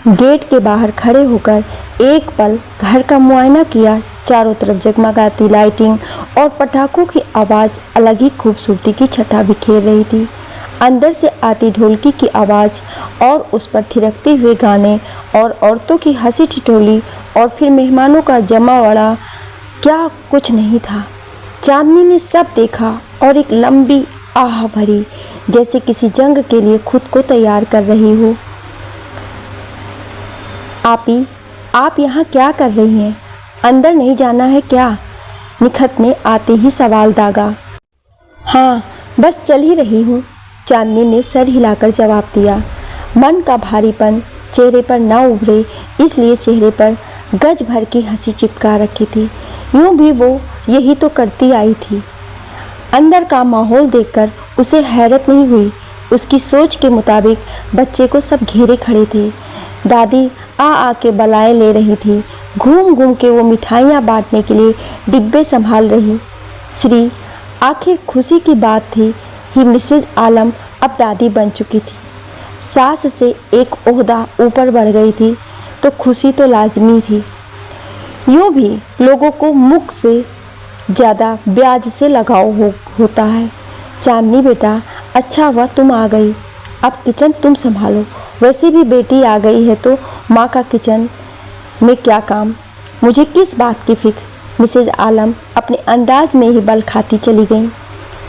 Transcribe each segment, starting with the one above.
Gate के बाहर खड़े होकर एक पल घर का मुआयना किया। चारों तरफ जगमगाती लाइटिंग और पटाखों की आवाज़ अलग ही खूबसूरती की छटा बिखेर रही थी। अंदर से आती ढोलकी की आवाज़ और उस पर थिरकते हुए गाने और औरतों की हंसी ठिठोली और फिर मेहमानों का जमावड़ा, क्या कुछ नहीं था। चांदनी ने सब देखा और एक लंबी आह भरी, जैसे किसी जंग के लिए खुद को तैयार कर रही हो। आपी, आप यहाँ क्या कर रही हैं? अंदर नहीं जाना है क्या? निखत ने आते ही सवाल दागा। हाँ, बस चल ही रही हूँ, चांदनी ने सर हिलाकर जवाब दिया। मन का भारीपन चेहरे पर ना उभरे, इसलिए चेहरे पर गज भर की हंसी चिपका रखी थी। यूं भी वो यही तो करती आई थी। अंदर का माहौल देखकर उसे हैरत नहीं हुई। उसकी सोच के मुताबिक बच्चे को सब घेरे खड़े थे। दादी आ के बलाएं ले रही थी। घूम घूम के वो मिठाइयाँ बांटने के लिए डिब्बे संभाल रही। श्री, आखिर खुशी की बात थी ही मिसेज आलम अब दादी बन चुकी थी। सास से एक ओहदा ऊपर बढ़ गई थी तो खुशी तो लाजमी थी। यूँ भी लोगों को मुख से ज़्यादा ब्याज से लगाव होता है। चांदनी बेटा, अच्छा हुआ तुम आ गई। अब किचन तुम संभालो। वैसे भी बेटी आ गई है तो माँ का किचन में क्या काम, मुझे किस बात की फिक्र। मिसेज आलम अपने अंदाज में ही बल खाती चली गई।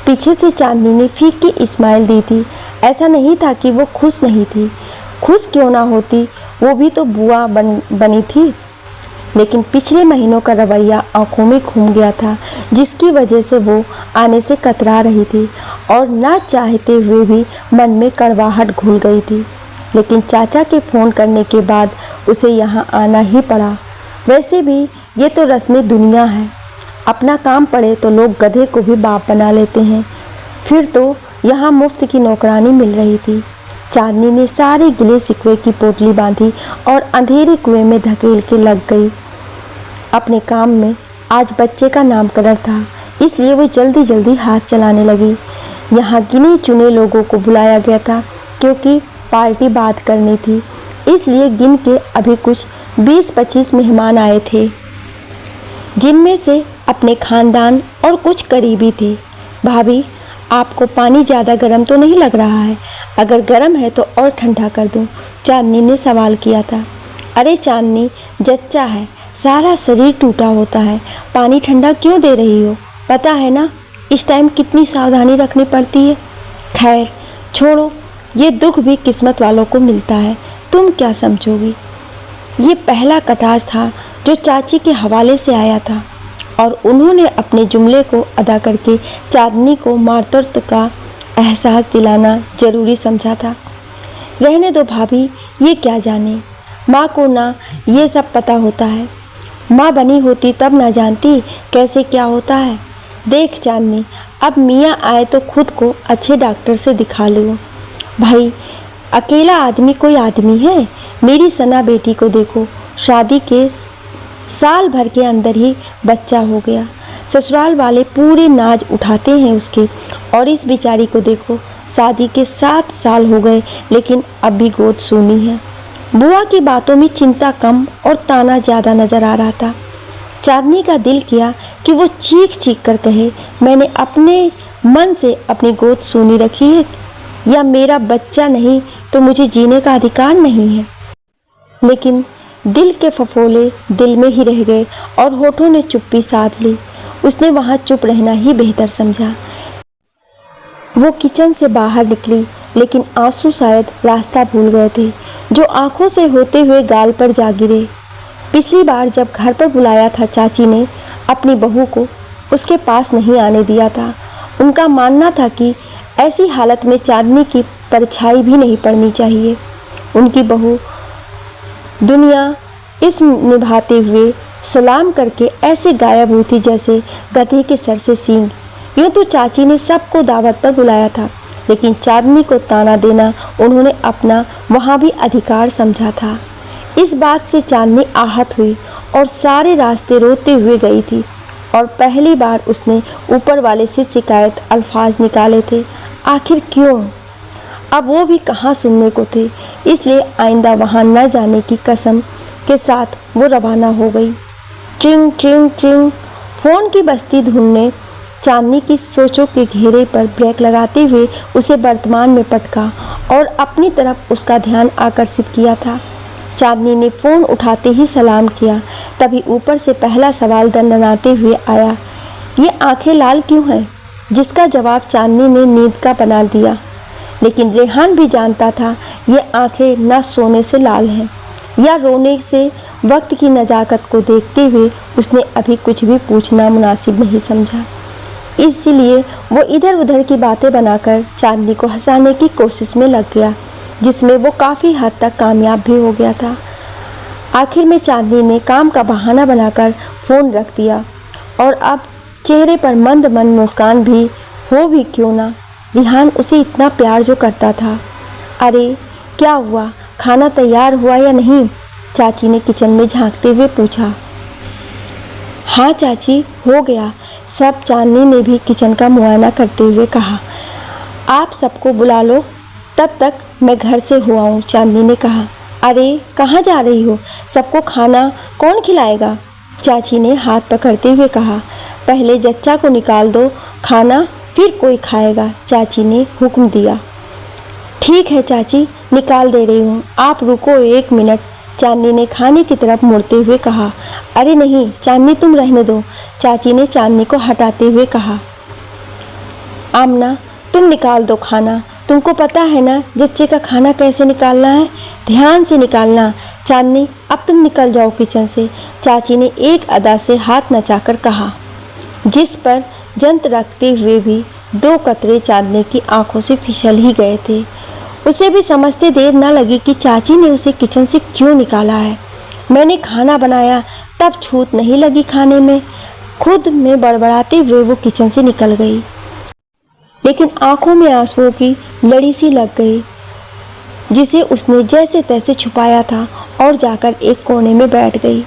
पीछे से चांदनी ने फीकी इस्माइल दी थी। ऐसा नहीं था कि वो खुश नहीं थी। खुश क्यों ना होती, वो भी तो बुआ बनी थी। लेकिन पिछले महीनों का रवैया आंखों में घूम गया था, जिसकी वजह से वो आने से कतरा रही थी और ना चाहते हुए भी मन में कड़वाहट घुल गई थी। लेकिन चाचा के फ़ोन करने के बाद उसे यहाँ आना ही पड़ा। वैसे भी ये तो रस्मी दुनिया है। अपना काम पड़े तो लोग गधे को भी बाप बना लेते हैं। फिर तो यहाँ मुफ्त की नौकरानी मिल रही थी। चांदनी ने सारे गिले शिकवे की पोटली बांधी और अंधेरे कुएं में धकेल के लग गई अपने काम में। आज बच्चे का नामकरण था, इसलिए वो जल्दी जल्दी हाथ चलाने लगी। यहाँ गिने चुने लोगों को बुलाया गया था क्योंकि पार्टी बात करनी थी, इसलिए गिन के अभी कुछ 20-25 मेहमान आए थे, जिनमें से अपने खानदान और कुछ करीबी थे। भाभी, आपको पानी ज़्यादा गर्म तो नहीं लग रहा है? अगर गर्म है तो और ठंडा कर दूं? चांदनी ने सवाल किया था। अरे चांदनी, जच्चा है, सारा शरीर टूटा होता है, पानी ठंडा क्यों दे रही हो? पता है ना इस टाइम कितनी सावधानी रखनी पड़ती है। खैर छोड़ो, ये दुख भी किस्मत वालों को मिलता है, तुम क्या समझोगी। ये पहला कटाज था जो चाची के हवाले से आया था और उन्होंने अपने जुमले को अदा करके चांदनी को मातृत्व का एहसास दिलाना जरूरी समझा था। रहने दो भाभी, ये क्या जाने, माँ को ना ये सब पता होता है। माँ बनी होती तब ना जानती कैसे क्या होता है। देख चांदनी, अब मियाँ आए तो खुद को अच्छे डॉक्टर से दिखा लो। भाई, अकेला आदमी कोई आदमी है? मेरी सना बेटी को देखो, शादी के साल भर के अंदर ही बच्चा हो गया। ससुराल वाले पूरे नाज उठाते हैं उसके, और इस बेचारी को देखो, शादी के 7 साल हो गए लेकिन अब भी गोद सूनी है। बुआ की बातों में चिंता कम और ताना ज़्यादा नज़र आ रहा था। चांदनी का दिल किया कि वो चीख चीख कर कहे, मैंने अपने मन से अपनी गोद सूनी रखी है, या मेरा बच्चा नहीं तो मुझे जीने का अधिकार नहीं है। लेकिन दिल के फफोले दिल में ही रह गए और होठों ने चुप्पी साध ली। उसने वहाँ चुप रहना ही बेहतर समझा। वो किचन से बाहर निकली, लेकिन आंसू शायद रास्ता भूल गए थे, जो आंखों से होते हुए गाल पर जा गिरे। पिछली बार जब घर पर बुलाया था, चाची ने अपनी बहू को उसके पास नहीं आने दिया था। उनका मानना था कि ऐसी हालत में चांदनी की परछाई भी नहीं पड़नी चाहिए। उनकी बहू दुनिया इस निभाते हुए सलाम करके ऐसे गायब हुई थी जैसे गधे के सर से सींग। यूँ तो चाची ने सबको दावत पर बुलाया था, लेकिन चांदनी को ताना देना उन्होंने अपना वहाँ भी अधिकार समझा था। इस बात से चांदनी आहत हुई और सारे रास्ते रोते हुए गई थी, और पहली बार उसने ऊपर वाले से शिकायत अल्फाज निकाले थे। आखिर क्यों? अब वो भी कहाँ सुनने को थे। इसलिए आइंदा वहाँ न जाने की कसम के साथ वो रवाना हो गई। ट्रिंग ट्रिंग ट्रिंग फ़ोन की बजती धुन ने चांदनी की सोचों के घेरे पर ब्रेक लगाते हुए उसे वर्तमान में पटका और अपनी तरफ उसका ध्यान आकर्षित किया था। चांदनी ने फ़ोन उठाते ही सलाम किया। तभी ऊपर से पहला सवाल दनदनाते हुए आया, ये आंखें लाल क्यों हैं? जिसका जवाब चांदनी ने नींद का बना दिया। लेकिन रेहान भी जानता था ये आंखें न सोने से लाल हैं या रोने से। वक्त की नज़ाकत को देखते हुए उसने अभी कुछ भी पूछना मुनासिब नहीं समझा। इसलिए वो इधर उधर की बातें बनाकर चांदनी को हंसाने की कोशिश में लग गया, जिसमें वो काफ़ी हद तक कामयाब भी हो गया था। आखिर में चांदनी ने काम का बहाना बनाकर फ़ोन रख दिया और अब चेहरे पर मंद मंद मुस्कान भी हो भी क्यों ना। रेहान उसे इतना प्यार जो करता था। अरे क्या हुआ, खाना तैयार हुआ या नहीं? चाची ने किचन में झांकते हुए पूछा। हाँ चाची, हो गया सब। चांदनी ने भी किचन का मुआयना करते हुए कहा। आप सबको बुला लो, तब तक मैं घर से हुआ हूँ, चांदनी ने कहा। अरे कहाँ जा रही हो? सबको खाना कौन खिलाएगा? चाची ने हाथ पकड़ते हुए कहा। पहले जच्चा को निकाल दो खाना, फिर कोई खाएगा, चाची ने हुक्म दिया। ठीक है चाची, निकाल दे रही हूँ, आप रुको 1 मिनट, चांदनी ने खाने की तरफ मुड़ते हुए कहा। अरे नहीं चांदनी, तुम रहने दो, चाची ने चांदनी को हटाते हुए कहा। आमना तुम निकाल दो खाना, तुमको पता है ना जच्चे का खाना कैसे निकालना है, ध्यान से निकालना। चांदनी अब तुम निकल जाओ किचन से, चाची ने एक अदा से हाथ नचाकर कहा, जिस पर जंत रखते हुए भी 2 कतरे चांदनी की आंखों से फिसल ही गए थे। उसे भी समझते देर न लगी कि चाची ने उसे किचन से क्यों निकाला है। मैंने खाना बनाया तब छूत नहीं लगी खाने में, खुद में बड़बड़ाते हुए वो किचन से निकल गई। लेकिन आंखों में आंसुओं की लड़ी सी लग गई, जिसे उसने जैसे तैसे छुपाया था, और जाकर एक कोने में बैठ गई।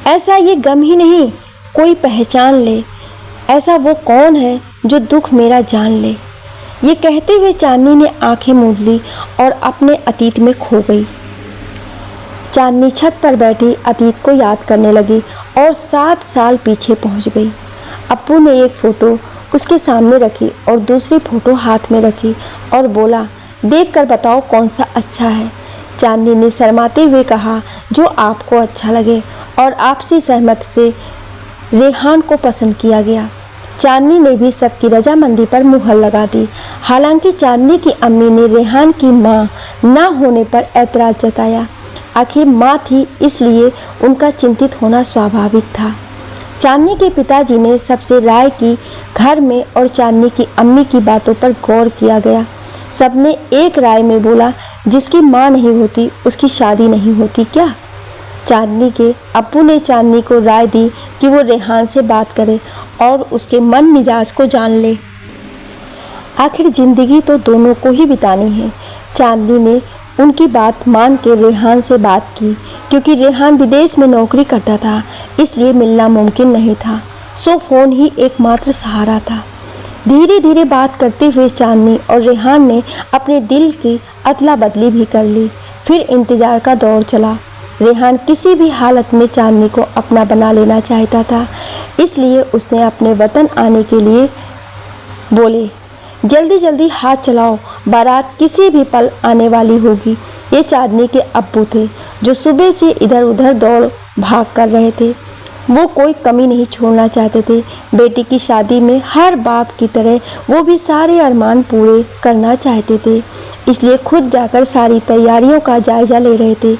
ऐसा ये गम ही नहीं कोई पहचान ले, ऐसा वो कौन है जो दुख मेरा जान ले। ये कहते हुए चांदनी ने आंखें मूंद ली और अपने अतीत में खो गई। चांदनी छत पर बैठी अतीत को याद करने लगी और 7 साल पीछे पहुंच गई। अप्पू ने एक फ़ोटो उसके सामने रखी और दूसरी फ़ोटो हाथ में रखी और बोला, देखकर बताओ कौन सा अच्छा है। चांदनी ने शर्माते हुए कहा, जो आपको अच्छा लगे, और आपसी सहमत से रेहान को पसंद किया गया। चांदनी ने भी सबकी रजामंदी पर मुहर लगा दी। हालांकि चांदनी की अम्मी ने रेहान की मां ना होने पर ऐतराज़ जताया। आखिर मां थी, इसलिए उनका चिंतित होना स्वाभाविक था। चांदनी के पिताजी ने सबसे राय की घर में, और चांदनी की अम्मी की बातों पर गौर किया गया। सबने एक राय में बोला, जिसकी मां नहीं होती उसकी शादी नहीं होती क्या? चांदनी के अप्पू ने चांदनी को राय दी कि वो रेहान से बात करे और उसके मन मिजाज को जान ले। आखिर जिंदगी तो दोनों को ही बितानी है। चांदनी ने उनकी बात मान के रेहान से बात की, क्योंकि रेहान विदेश में नौकरी करता था, इसलिए मिलना मुमकिन नहीं था, सो फ़ोन ही एकमात्र सहारा था। धीरे धीरे बात करते हुए चांदनी और रेहान ने अपने दिल की अदला बदली भी कर ली। फिर इंतज़ार का दौर चला। रेहान किसी भी हालत में चांदनी को अपना बना लेना चाहता था, इसलिए उसने अपने वतन आने के लिए बोले, जल्दी जल्दी हाथ चलाओ, बारात किसी भी पल आने वाली होगी। ये चांदनी के अब्बू थे, जो सुबह से इधर उधर दौड़ भाग कर रहे थे। वो कोई कमी नहीं छोड़ना चाहते थे। बेटी की शादी में हर बाप की तरह वो भी सारे अरमान पूरे करना चाहते थे, इसलिए खुद जाकर सारी तैयारियों का जायजा ले रहे थे।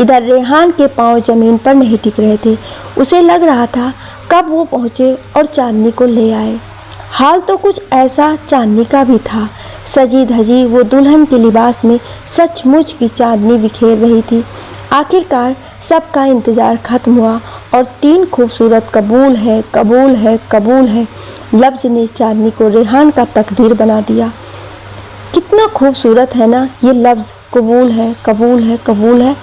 इधर रेहान के पांव जमीन पर नहीं टिक रहे थे। उसे लग रहा था कब वो पहुँचे और चांदनी को ले आए। हाल तो कुछ ऐसा चांदनी का भी था। सजी धजी वो दुल्हन के लिबास में सचमुच की चांदनी बिखेर रही थी। आखिरकार सबका इंतज़ार खत्म हुआ और 3 खूबसूरत कबूल है कबूल है कबूल है लफ्ज़ ने चांदनी को रेहान का तकदीर बना दिया। कितना खूबसूरत है ना ये लफ्ज़, कबूल है कबूल है कबूल है।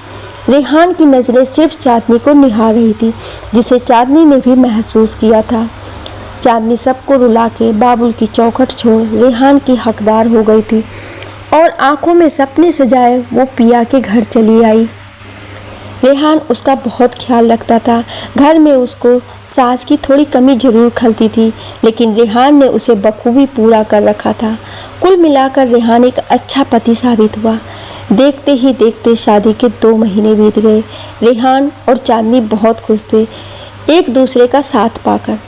रेहान की नज़रें सिर्फ चांदनी को निहार रही थी, जिसे चांदनी ने भी महसूस किया था। चांदनी सबको रुला के बाबुल की चौखट छोड़ रेहान की हकदार हो गई थी और आंखों में सपने सजाए वो पिया के घर चली आई। रेहान उसका बहुत ख्याल रखता था। घर में उसको सास की थोड़ी कमी जरूर खलती थी, लेकिन रेहान ने उसे बखूबी पूरा कर रखा था। कुल मिलाकर रेहान एक अच्छा पति साबित हुआ। देखते ही देखते शादी के 2 महीने बीत गए। रेहान और चांदनी बहुत खुश थे एक दूसरे का साथ पाकर।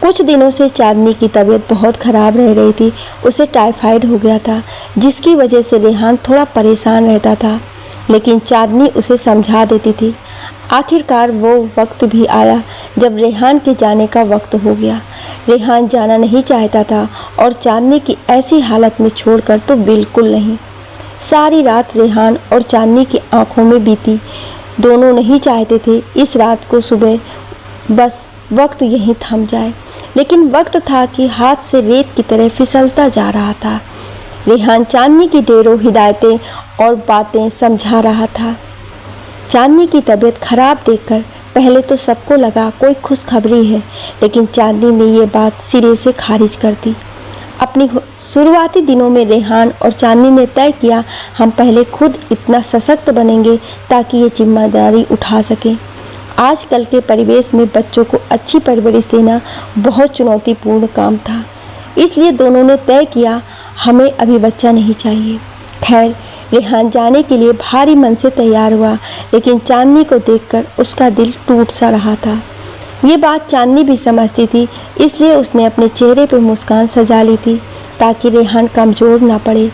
कुछ दिनों से चांदनी की तबीयत बहुत ख़राब रह रही थी। उसे टाइफाइड हो गया था, जिसकी वजह से रेहान थोड़ा परेशान रहता था, लेकिन चांदनी उसे समझा देती थी। आखिरकार वो वक्त भी आया जब रेहान के जाने का वक्त हो गया। रेहान जाना नहीं चाहता था और चांदनी की ऐसी हालत में छोड़कर तो बिल्कुल नहीं। सारी रात रेहान और चांदनी की आंखों में बीती। दोनों नहीं चाहते थे इस रात को सुबह बस वक्त यहीं थम जाए, लेकिन वक्त था कि हाथ से रेत की तरह फिसलता जा रहा था। रेहान चांदनी की ढेरों हिदायतें और बातें समझा रहा था। चांदनी की तबीयत खराब देखकर पहले तो सबको लगा कोई खुशखबरी है, लेकिन चांदनी ने ये बात सिरे से खारिज कर दी। अपनी शुरुआती दिनों में रेहान और चांदनी ने तय किया, हम पहले खुद इतना सशक्त बनेंगे ताकि ये जिम्मेदारी उठा सकें। आजकल के परिवेश में बच्चों को अच्छी परवरिश देना बहुत चुनौतीपूर्ण काम था, इसलिए दोनों ने तय किया हमें अभी बच्चा नहीं चाहिए। खैर, रेहान जाने के लिए भारी मन से तैयार हुआ, लेकिन चांदनी को देखकर उसका दिल टूट सा रहा था। ये बात चांदनी भी समझती थी, इसलिए उसने अपने चेहरे पर मुस्कान सजा ली थी ताकि रेहान कमज़ोर ना पड़े।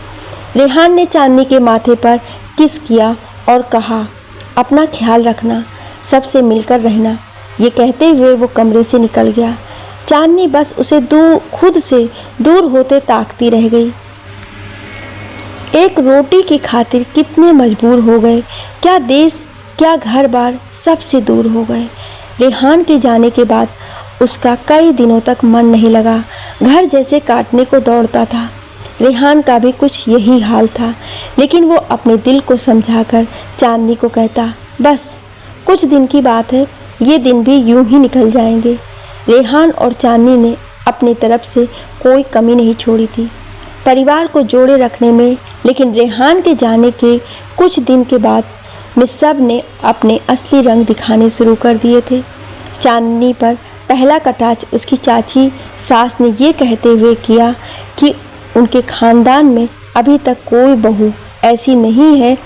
रेहान ने चांदनी के माथे पर किस किया और कहा, अपना ख्याल रखना, सबसे मिलकर रहना। ये कहते हुए वो कमरे से निकल गया। चांदनी बस उसे खुद से दूर होते ताकती रह गई। एक रोटी की खातिर कितने मजबूर हो गए, क्या देश क्या घर बार सबसे दूर हो गए। रेहान के जाने के बाद उसका कई दिनों तक मन नहीं लगा, घर जैसे काटने को दौड़ता था। रेहान का भी कुछ यही हाल था, लेकिन वो अपने दिल को समझाकर चांदनी को कहता, बस कुछ दिन की बात है, ये दिन भी यूं ही निकल जाएंगे। रेहान और चांदनी ने अपनी तरफ से कोई कमी नहीं छोड़ी थी परिवार को जोड़े रखने में, लेकिन रेहान के जाने के कुछ दिन के बाद में सब ने अपने असली रंग दिखाने शुरू कर दिए थे। चांदनी पर पहला कटाक्ष उसकी चाची सास ने ये कहते हुए किया कि उनके खानदान में अभी तक कोई बहू ऐसी नहीं है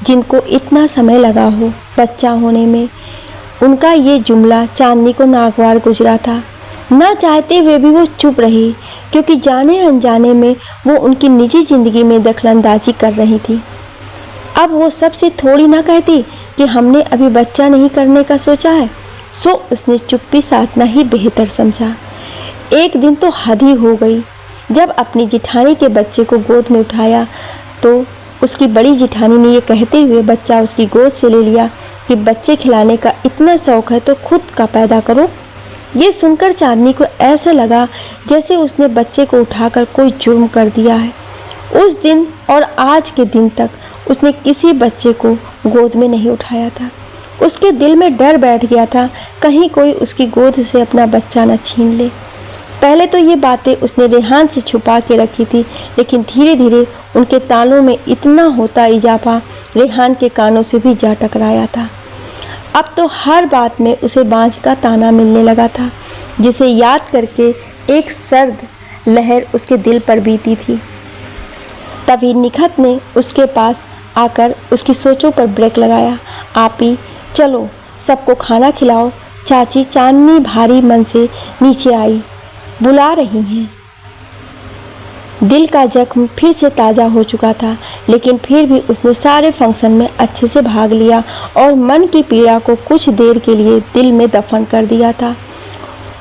जिनको इतना समय लगा हो बच्चा होने में। उनका ये जुमला चांदनी को नागवार गुजरा था। ना चाहते हुए भी वो चुप रही, क्योंकि जाने अनजाने में वो उनकी निजी ज़िंदगी में दखलंदाजी कर रही थी। अब वो सबसे थोड़ी ना कहती कि हमने अभी बच्चा नहीं करने का सोचा है, सो उसने चुप्पी साधना ही बेहतर समझा। एक दिन तो हद ही हो गई। जब अपनी जिठानी के बच्चे को गोद में उठाया तो उसकी बड़ी जिठानी ने ये कहते हुए बच्चा उसकी गोद से ले लिया कि बच्चे खिलाने का इतना शौक़ है तो खुद का पैदा करो। ये सुनकर चांदनी को ऐसा लगा जैसे उसने बच्चे को उठाकर कोई जुर्म कर दिया है। उस दिन और आज के दिन तक उसने किसी बच्चे को गोद में नहीं उठाया था। उसके दिल में डर बैठ गया था, कहीं कोई उसकी गोद से अपना बच्चा न छीन ले। पहले तो ये बातें उसने रेहान से छुपा के रखी थी, लेकिन धीरे धीरे उनके तालों में इतना होता इजाफा रेहान के कानों से भी जा टकराया था। अब तो हर बात में उसे बाँझ का ताना मिलने लगा था, जिसे याद करके एक सर्द लहर उसके दिल पर बीती थी। तभी निखत ने उसके पास आकर उसकी सोचों पर ब्रेक लगाया। आपी चलो सबको खाना खिलाओ। चाची चांदनी भारी मन से नीचे आई, बुला रही हैं। दिल का जख्म फिर से ताज़ा हो चुका था, लेकिन फिर भी उसने सारे फंक्शन में अच्छे से भाग लिया और मन की पीड़ा को कुछ देर के लिए दिल में दफन कर दिया था।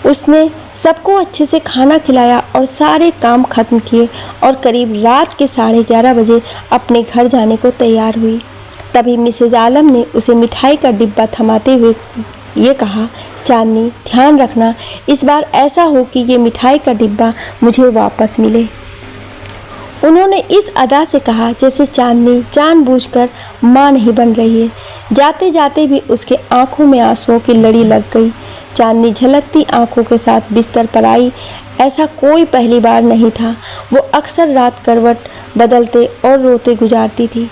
उसने सबको अच्छे से खाना खिलाया और सारे काम खत्म किए और करीब रात के 11:30 बजे अपने घर जाने को तैयार हुई। तभी मिसेज आलम ने उसे मिठाई का डिब्बा थमाते हुए ये कहा, चांदनी ध्यान रखना, इस बार ऐसा हो कि ये मिठाई का डिब्बा मुझे वापस मिले। उन्होंने इस अदा से कहा जैसे चांदनी जानबूझकर मां नहीं बन रही है। जाते जाते भी उसके आंखों में आंसुओं की लड़ी लग गई। चांदनी झलकती आंखों के साथ बिस्तर पर आई। ऐसा कोई पहली बार नहीं था। वो अक्सर रात करवट बदलते और रोते गुजारती थी।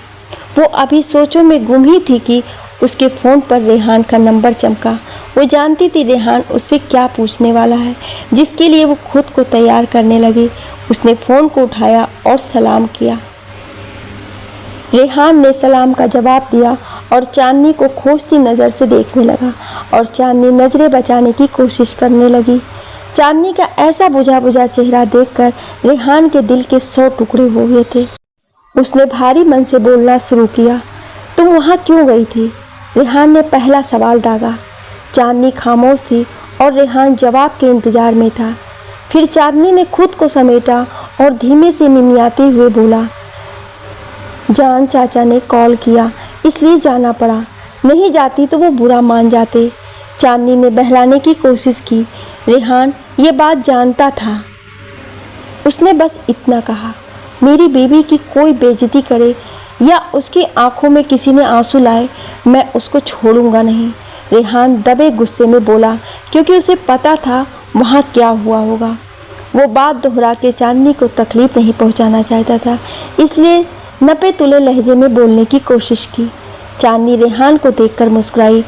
वो अभी सोचों में गुम ही थी कि उसके फ़ोन पर रेहान का नंबर चमका। वो जानती थी रेहान उससे क्या पूछने वाला है, जिसके लिए वो खुद को तैयार करने लगी। उसने फ़ोन को उठाया और सलाम किया। रेहान ने सलाम का जवाब दिया और चांदनी को खोजती नज़र से देखने लगा और चांदनी नज़रें बचाने की कोशिश करने लगी। चांदनी का ऐसा बुझा बुझा चेहरा देखकर रेहान के दिल के 100 टुकड़े हो गए थे। उसने भारी मन से बोलना शुरू किया, तुम वहाँ क्यों गई थी? रेहान ने पहला सवाल दागा। चांदनी खामोश थी और रेहान जवाब के इंतजार में था। फिर चांदनी ने खुद को समेटा और धीमे से मिमियाते हुए बोला, जान चाचा ने कॉल किया इसलिए जाना पड़ा, नहीं जाती तो वो बुरा मान जाते। चांदनी ने बहलाने की कोशिश की। रेहान ये बात जानता था। उसने बस इतना कहा, मेरी बीवी की कोई बेइज्जती करे या उसकी आंखों में किसी ने आंसू लाए, मैं उसको छोड़ूंगा नहीं। रेहान दबे गुस्से में बोला, क्योंकि उसे पता था वहाँ क्या हुआ होगा। वो बात दोहरा के चांदनी को तकलीफ नहीं पहुँचाना चाहता था, इसलिए नपे तुले लहजे में बोलने की कोशिश की। चांदनी रेहान को देखकर मुस्कुराई।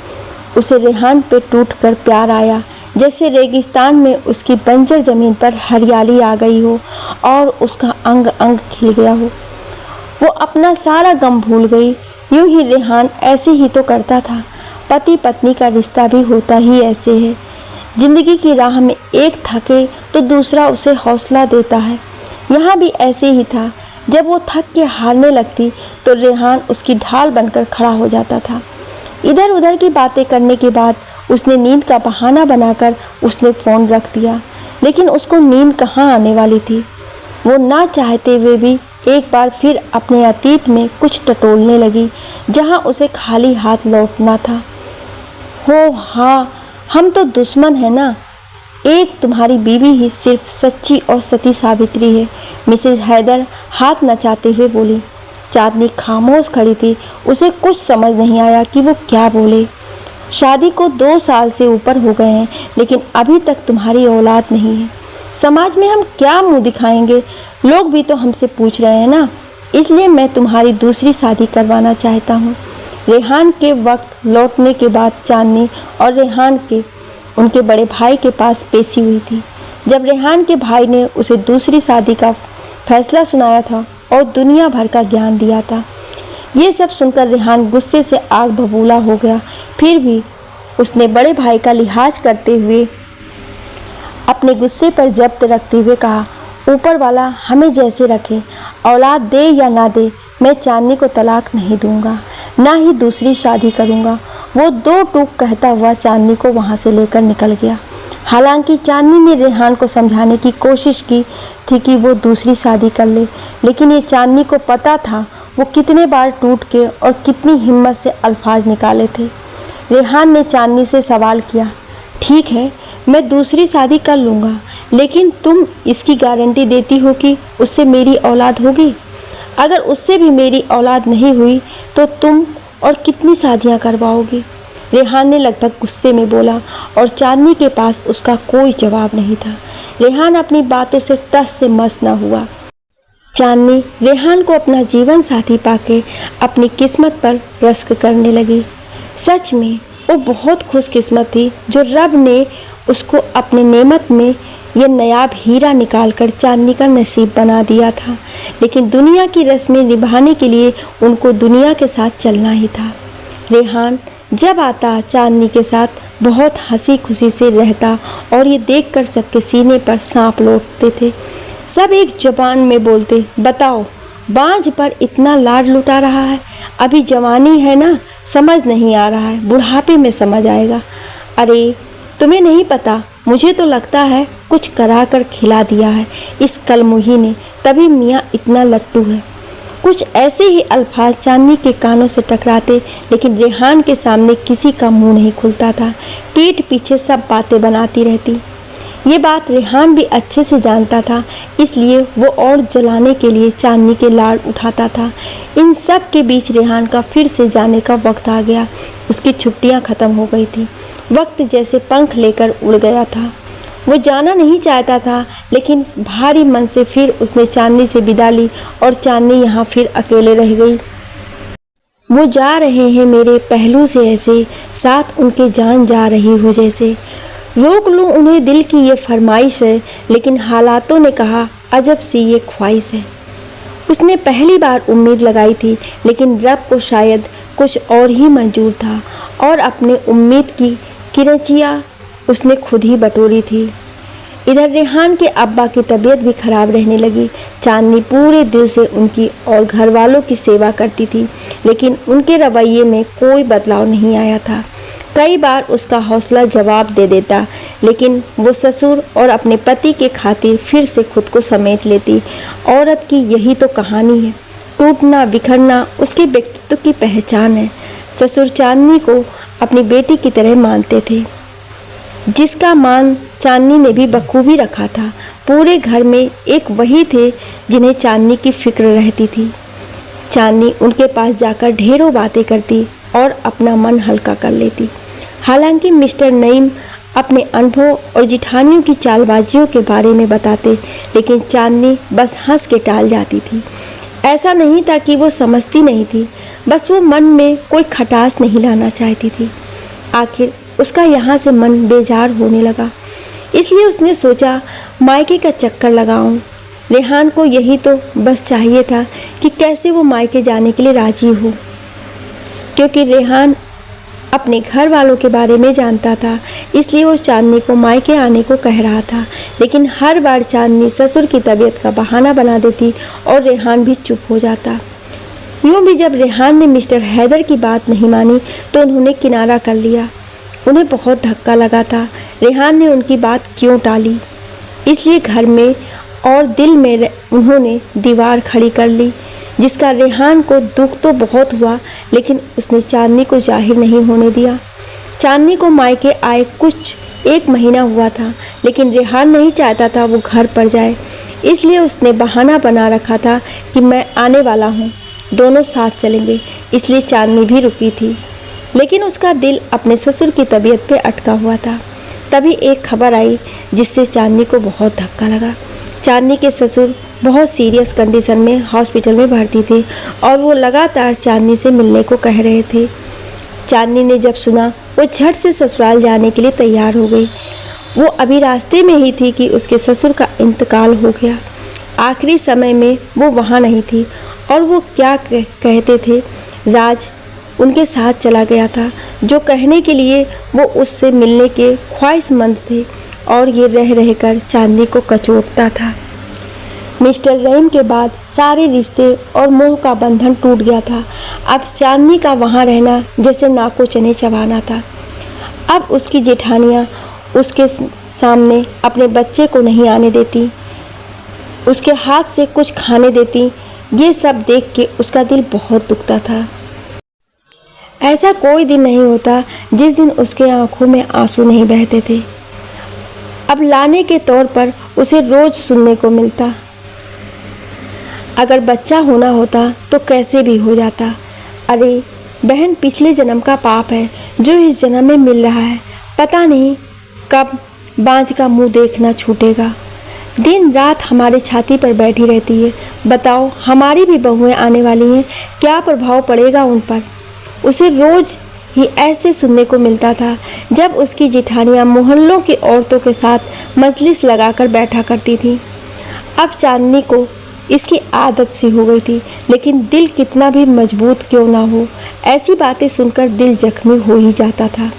उसे रेहान पे टूटकर प्यार आया, जैसे रेगिस्तान में उसकी बंजर ज़मीन पर हरियाली आ गई हो और उसका अंग अंग खिल गया हो। वो अपना सारा गम भूल गई। यूं ही रेहान ऐसे ही तो करता था। पति पत्नी का रिश्ता भी होता ही ऐसे है। जिंदगी की राह में एक थके तो दूसरा उसे हौसला देता है। यहाँ भी ऐसे ही था। जब वो थक के हारने लगती तो रेहान उसकी ढाल बनकर खड़ा हो जाता था। इधर उधर की बातें करने के बाद उसने नींद का बहाना बनाकर उसने फ़ोन रख दिया, लेकिन उसको नींद कहाँ आने वाली थी। वो ना चाहते हुए भी एक बार फिर अपने अतीत में कुछ टटोलने लगी, जहाँ उसे खाली हाथ लौटना था। हो हाँ, हम तो दुश्मन हैं ना। एक तुम्हारी बीवी ही सिर्फ सच्ची और सती सावित्री है, मिसेज हैदर हाथ नचाते हुए बोली। चांदनी खामोश खड़ी थी। उसे कुछ समझ नहीं आया कि वो क्या बोले। शादी को 2 साल से ऊपर हो गए हैं, लेकिन अभी तक तुम्हारी औलाद नहीं है। समाज में हम क्या मुंह दिखाएंगे? लोग भी तो हमसे पूछ रहे हैं ना, इसलिए मैं तुम्हारी दूसरी शादी करवाना चाहता हूँ। रेहान के वक्त लौटने के बाद चांदनी और रेहान के उनके बड़े भाई के पास पेशी हुई थी। जब रेहान के भाई ने उसे दूसरी शादी का फैसला सुनाया था और दुनिया भर का ज्ञान दिया था। ये सब सुनकर रेहान गुस्से से आग बबूला हो गया। फिर भी उसने बड़े भाई का लिहाज करते हुए अपने गुस्से पर जब्त रखते हुए कहा, ऊपर वाला हमें जैसे रखे, औलाद दे या ना दे, मैं चांदनी को तलाक नहीं दूंगा, ना ही दूसरी शादी करूंगा। वो 2 टूक कहता हुआ चांदनी को वहां से लेकर निकल गया। हालांकि चांदनी ने रेहान को समझाने की कोशिश की थी कि वो दूसरी शादी कर ले, लेकिन ये चांदनी को पता था वो कितने बार टूट के और कितनी हिम्मत से अल्फाज निकाले थे। रेहान ने चांदनी से सवाल किया, ठीक है मैं दूसरी शादी कर लूँगा, लेकिन तुम इसकी गारंटी देती हो कि उससे मेरी औलाद होगी? अगर उससे भी मेरी औलाद नहीं हुई तो तुम और कितनी शादियाँ करवाओगी? रेहान ने लगभग गुस्से में बोला और चांदनी के पास उसका कोई जवाब नहीं था। रेहान अपनी बातों से टस से मस न हुआ। चांदनी रेहान को अपना जीवन साथी पाके अपनी किस्मत पर रश्क करने लगी। सच में वो बहुत खुशकिस्मत थी जो रब ने उसको अपने नेमत में यह नायाब हीरा निकालकर चांदनी का नसीब बना दिया था। लेकिन दुनिया की रस्में निभाने के लिए उनको दुनिया के साथ चलना ही था। रेहान जब आता चांदनी के साथ बहुत हंसी खुशी से रहता और ये देखकर सबके सीने पर सांप लौटते थे। सब एक जुबान में बोलते, बताओ बांझ पर इतना लाड लुटा रहा है, अभी जवानी है ना, समझ नहीं आ रहा है, बुढ़ापे में समझ आएगा। अरे तुम्हें नहीं पता, मुझे तो लगता है कुछ करा कर खिला दिया है इस कलमुही ने, तभी मियाँ इतना लट्टू है। कुछ ऐसे ही अल्फाज चांदनी के कानों से टकराते, लेकिन रेहान के सामने किसी का मुंह नहीं खुलता था। पीठ पीछे सब बातें बनाती रहती। ये बात रेहान भी अच्छे से जानता था, इसलिए वो और जलाने के लिए चांदनी के लाड़ उठाता था। इन सब के बीच रेहान का फिर से जाने का वक्त आ गया। उसकी छुट्टियां ख़त्म हो गई थी। वक्त जैसे पंख लेकर उड़ गया था। वो जाना नहीं चाहता था, लेकिन भारी मन से फिर उसने चांदनी से विदा ली और चांदनी यहाँ फिर अकेले रह गई। वो जा रहे हैं मेरे पहलू से ऐसे, साथ उनके जान जा रही हो जैसे। रोक लूँ उन्हें दिल की ये फरमाइश है, लेकिन हालातों ने कहा अजब सी ये ख्वाहिश है। उसने पहली बार उम्मीद लगाई थी, लेकिन रब को शायद कुछ और ही मंजूर था और अपने उम्मीद की किरचियाँ उसने खुद ही बटोरी थी। इधर रेहान के अब्बा की तबीयत भी खराब रहने लगी। चांदनी पूरे दिल से उनकी और घर वालों की सेवा करती थी, लेकिन उनके रवैये में कोई बदलाव नहीं आया था। कई बार उसका हौसला जवाब दे देता, लेकिन वो ससुर और अपने पति के खातिर फिर से खुद को समेट लेती। औरत की यही तो कहानी है, टूटना बिखरना उसके व्यक्तित्व की पहचान है। ससुर चांदनी को अपनी बेटी की तरह मानते थे, जिसका मान चांदनी ने भी बखूबी रखा था। पूरे घर में एक वही थे जिन्हें चांदनी की फिक्र रहती थी। चांदनी उनके पास जाकर ढेरों बातें करती और अपना मन हल्का कर लेती। हालांकि मिस्टर नईम अपने अनुभव और जिठानियों की चालबाजियों के बारे में बताते, लेकिन चांदनी बस हंस के टाल जाती थी। ऐसा नहीं था कि वो समझती नहीं थी, बस वो मन में कोई खटास नहीं लाना चाहती थी। आखिर उसका यहाँ से मन बेजार होने लगा, इसलिए उसने सोचा मायके का चक्कर लगाऊं। रेहान को यही तो बस चाहिए था कि कैसे वो मायके जाने के लिए राजी हो, क्योंकि रेहान अपने घर वालों के बारे में जानता था, इसलिए वो चांदनी को मायके आने को कह रहा था। लेकिन हर बार चांदनी ससुर की तबीयत का बहाना बना देती और रेहान भी चुप हो जाता। यूँ भी जब रेहान ने मिस्टर हैदर की बात नहीं मानी तो उन्होंने किनारा कर लिया। उन्हें बहुत धक्का लगा था रेहान ने उनकी बात क्यों टाली, इसलिए घर में और दिल में उन्होंने दीवार खड़ी कर ली, जिसका रेहान को दुख तो बहुत हुआ, लेकिन उसने चांदनी को जाहिर नहीं होने दिया। चांदनी को मायके आए कुछ 1 महीना हुआ था, लेकिन रेहान नहीं चाहता था वो घर पर जाए, इसलिए उसने बहाना बना रखा था कि मैं आने वाला हूँ, दोनों साथ चलेंगे। इसलिए चांदनी भी रुकी थी, लेकिन उसका दिल अपने ससुर की तबीयत पे अटका हुआ था। तभी एक खबर आई जिससे चांदनी को बहुत धक्का लगा। चांदनी के ससुर बहुत सीरियस कंडीशन में हॉस्पिटल में भर्ती थे और वो लगातार चांदनी से मिलने को कह रहे थे। चांदनी ने जब सुना, वो झट से ससुराल जाने के लिए तैयार हो गई। वो अभी रास्ते में ही थी कि उसके ससुर का इंतकाल हो गया। आखिरी समय में वो वहाँ नहीं थी और वो क्या कहते थे, राज उनके साथ चला गया था, जो कहने के लिए वो उससे मिलने के ख्वाहिशमंद थे, और ये रह रहकर चांदनी को कचोटता था। मिस्टर रहीम के बाद सारे रिश्ते और मोह का बंधन टूट गया था। अब चांदनी का वहाँ रहना जैसे नाको चने चबाना था। अब उसकी जेठानियाँ उसके सामने अपने बच्चे को नहीं आने देती, उसके हाथ से कुछ खाने देती। ये सब देख के उसका दिल बहुत दुखता था। ऐसा कोई दिन नहीं होता जिस दिन उसके आंखों में आंसू नहीं बहते थे। अब लाने के तौर पर उसे रोज सुनने को मिलता, अगर बच्चा होना होता तो कैसे भी हो जाता। अरे बहन, पिछले जन्म का पाप है जो इस जन्म में मिल रहा है, पता नहीं कब बाँझ का मुंह देखना छूटेगा। दिन रात हमारी छाती पर बैठी रहती है। बताओ, हमारी भी बहुएं आने वाली हैं, क्या प्रभाव पड़ेगा उन पर। उसे रोज ही ऐसे सुनने को मिलता था जब उसकी जेठानियाँ मोहल्लों की औरतों के साथ मजलिस लगाकर बैठा करती थी। अब चांदनी को इसकी आदत सी हो गई थी, लेकिन दिल कितना भी मजबूत क्यों ना हो, ऐसी बातें सुनकर दिल जख्मी हो ही जाता था।